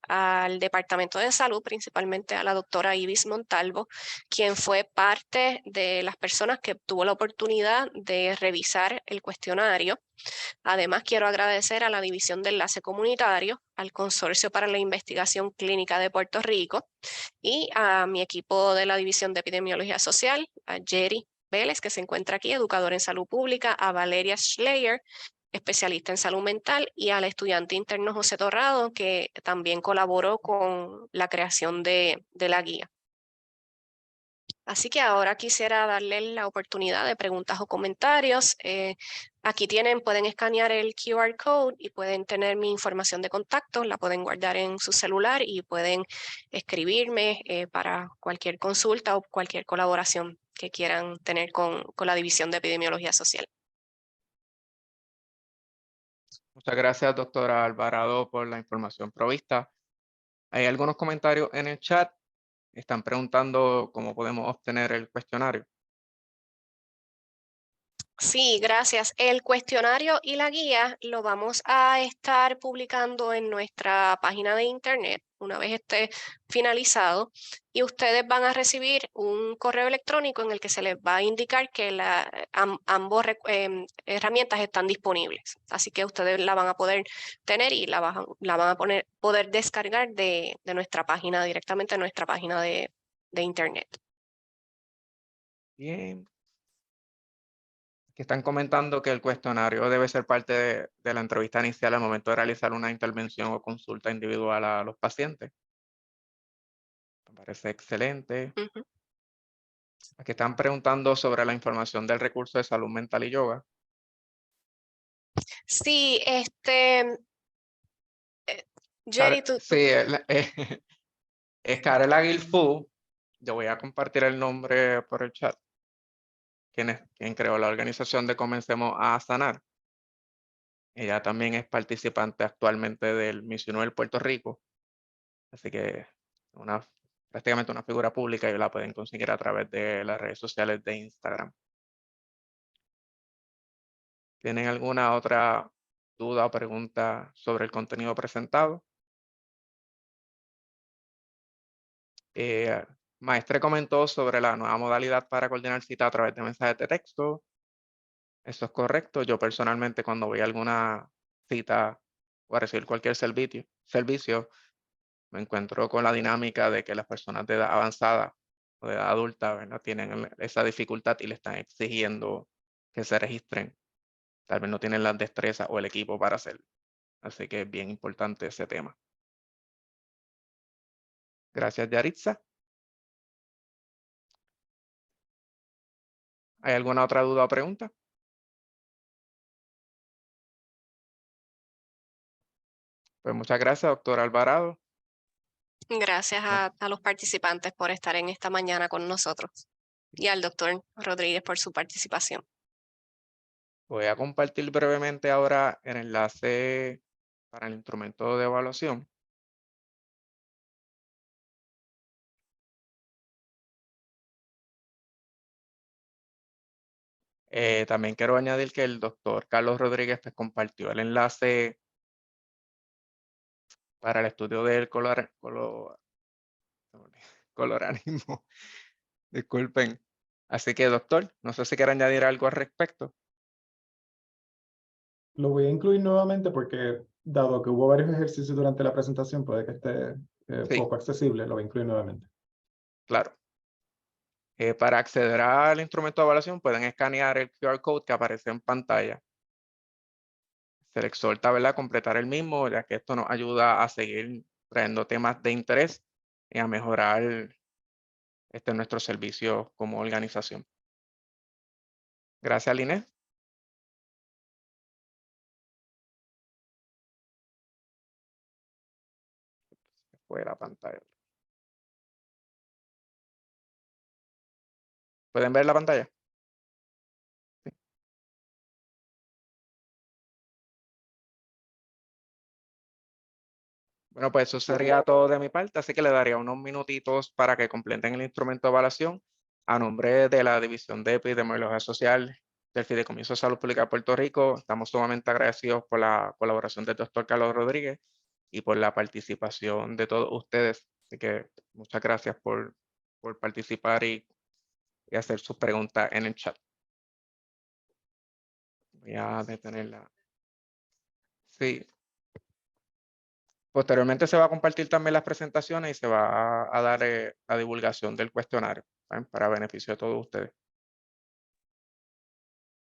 al Departamento de Salud, principalmente a la doctora Ibis Montalvo, quien fue parte de las personas que tuvo la oportunidad de revisar el cuestionario. Además, quiero agradecer a la División de Enlace Comunitario, al Consorcio para la Investigación Clínica de Puerto Rico y a mi equipo de la División de Epidemiología Social, a Jerry Vélez, que se encuentra aquí, educador en salud pública, a Valeria Schleyer, especialista en salud mental, y al estudiante interno José Torrado, que también colaboró con la creación de la guía. Así que ahora quisiera darle la oportunidad de preguntas o comentarios. Aquí pueden escanear el QR code y pueden tener mi información de contacto, la pueden guardar en su celular y pueden escribirme para cualquier consulta o cualquier colaboración que quieran tener con la División de Epidemiología Social. Muchas gracias, doctora Alvarado, por la información provista. Hay algunos comentarios en el chat. Están preguntando cómo podemos obtener el cuestionario. Sí, gracias. El cuestionario y la guía lo vamos a estar publicando en nuestra página de internet una vez esté finalizado y ustedes van a recibir un correo electrónico en el que se les va a indicar que ambas herramientas están disponibles. Así que ustedes la van a poder tener y la van a poder descargar de nuestra página, directamente en nuestra página de internet. Bien. Que están comentando que el cuestionario debe ser parte de la entrevista inicial al momento de realizar una intervención o consulta individual a los pacientes. Me parece excelente. Ujú. Aquí están preguntando sobre la información del recurso de salud mental y yoga. Sí, Jerry, Sí, es Karel Aguilfu. Yo voy a compartir el nombre por el chat. Quien creó la organización de Comencemos a Sanar. Ella también es participante actualmente del Misionero Puerto Rico. Así que prácticamente una figura pública y la pueden conseguir a través de las redes sociales de Instagram. ¿Tienen alguna otra duda o pregunta sobre el contenido presentado? Maestre comentó sobre la nueva modalidad para coordinar cita a través de mensajes de texto. Eso es correcto. Yo personalmente cuando voy a alguna cita o a recibir cualquier servicio, me encuentro con la dinámica de que las personas de edad avanzada o de edad adulta, ¿verdad? Tienen esa dificultad y le están exigiendo que se registren. Tal vez no tienen las destrezas o el equipo para hacerlo. Así que es bien importante ese tema. Gracias, Yaritza. ¿Hay alguna otra duda o pregunta? Pues muchas gracias, doctor Alvarado. Gracias a los participantes por estar en esta mañana con nosotros y al doctor Rodríguez por su participación. Voy a compartir brevemente ahora el enlace para el instrumento de evaluación. También quiero añadir que el doctor Carlos Rodríguez pues, compartió el enlace para el estudio del coloranismo. Disculpen. Así que, doctor, no sé si quiere añadir algo al respecto. Lo voy a incluir nuevamente porque, dado que hubo varios ejercicios durante la presentación, puede que esté Sí. poco accesible. Lo voy a incluir nuevamente. Claro. Para acceder al instrumento de evaluación pueden escanear el QR code que aparece en pantalla. Se les exhorta, ¿verdad?, a completar el mismo, ya que esto nos ayuda a seguir trayendo temas de interés y a mejorar nuestro servicio como organización. Gracias, Linet. Fue la pantalla. ¿Pueden ver la pantalla? Sí. Bueno, pues eso sería todo de mi parte, así que le daría unos minutitos para que completen el instrumento de evaluación a nombre de la División de Epidemiología Social del Fideicomiso de Salud Pública de Puerto Rico. Estamos sumamente agradecidos por la colaboración del doctor Carlos Rodríguez y por la participación de todos ustedes. Así que muchas gracias por participar y hacer sus preguntas en el chat. Voy a detenerla. Sí. Posteriormente se va a compartir también las presentaciones y se va a dar la divulgación del cuestionario, ¿saben?, para beneficio de todos ustedes.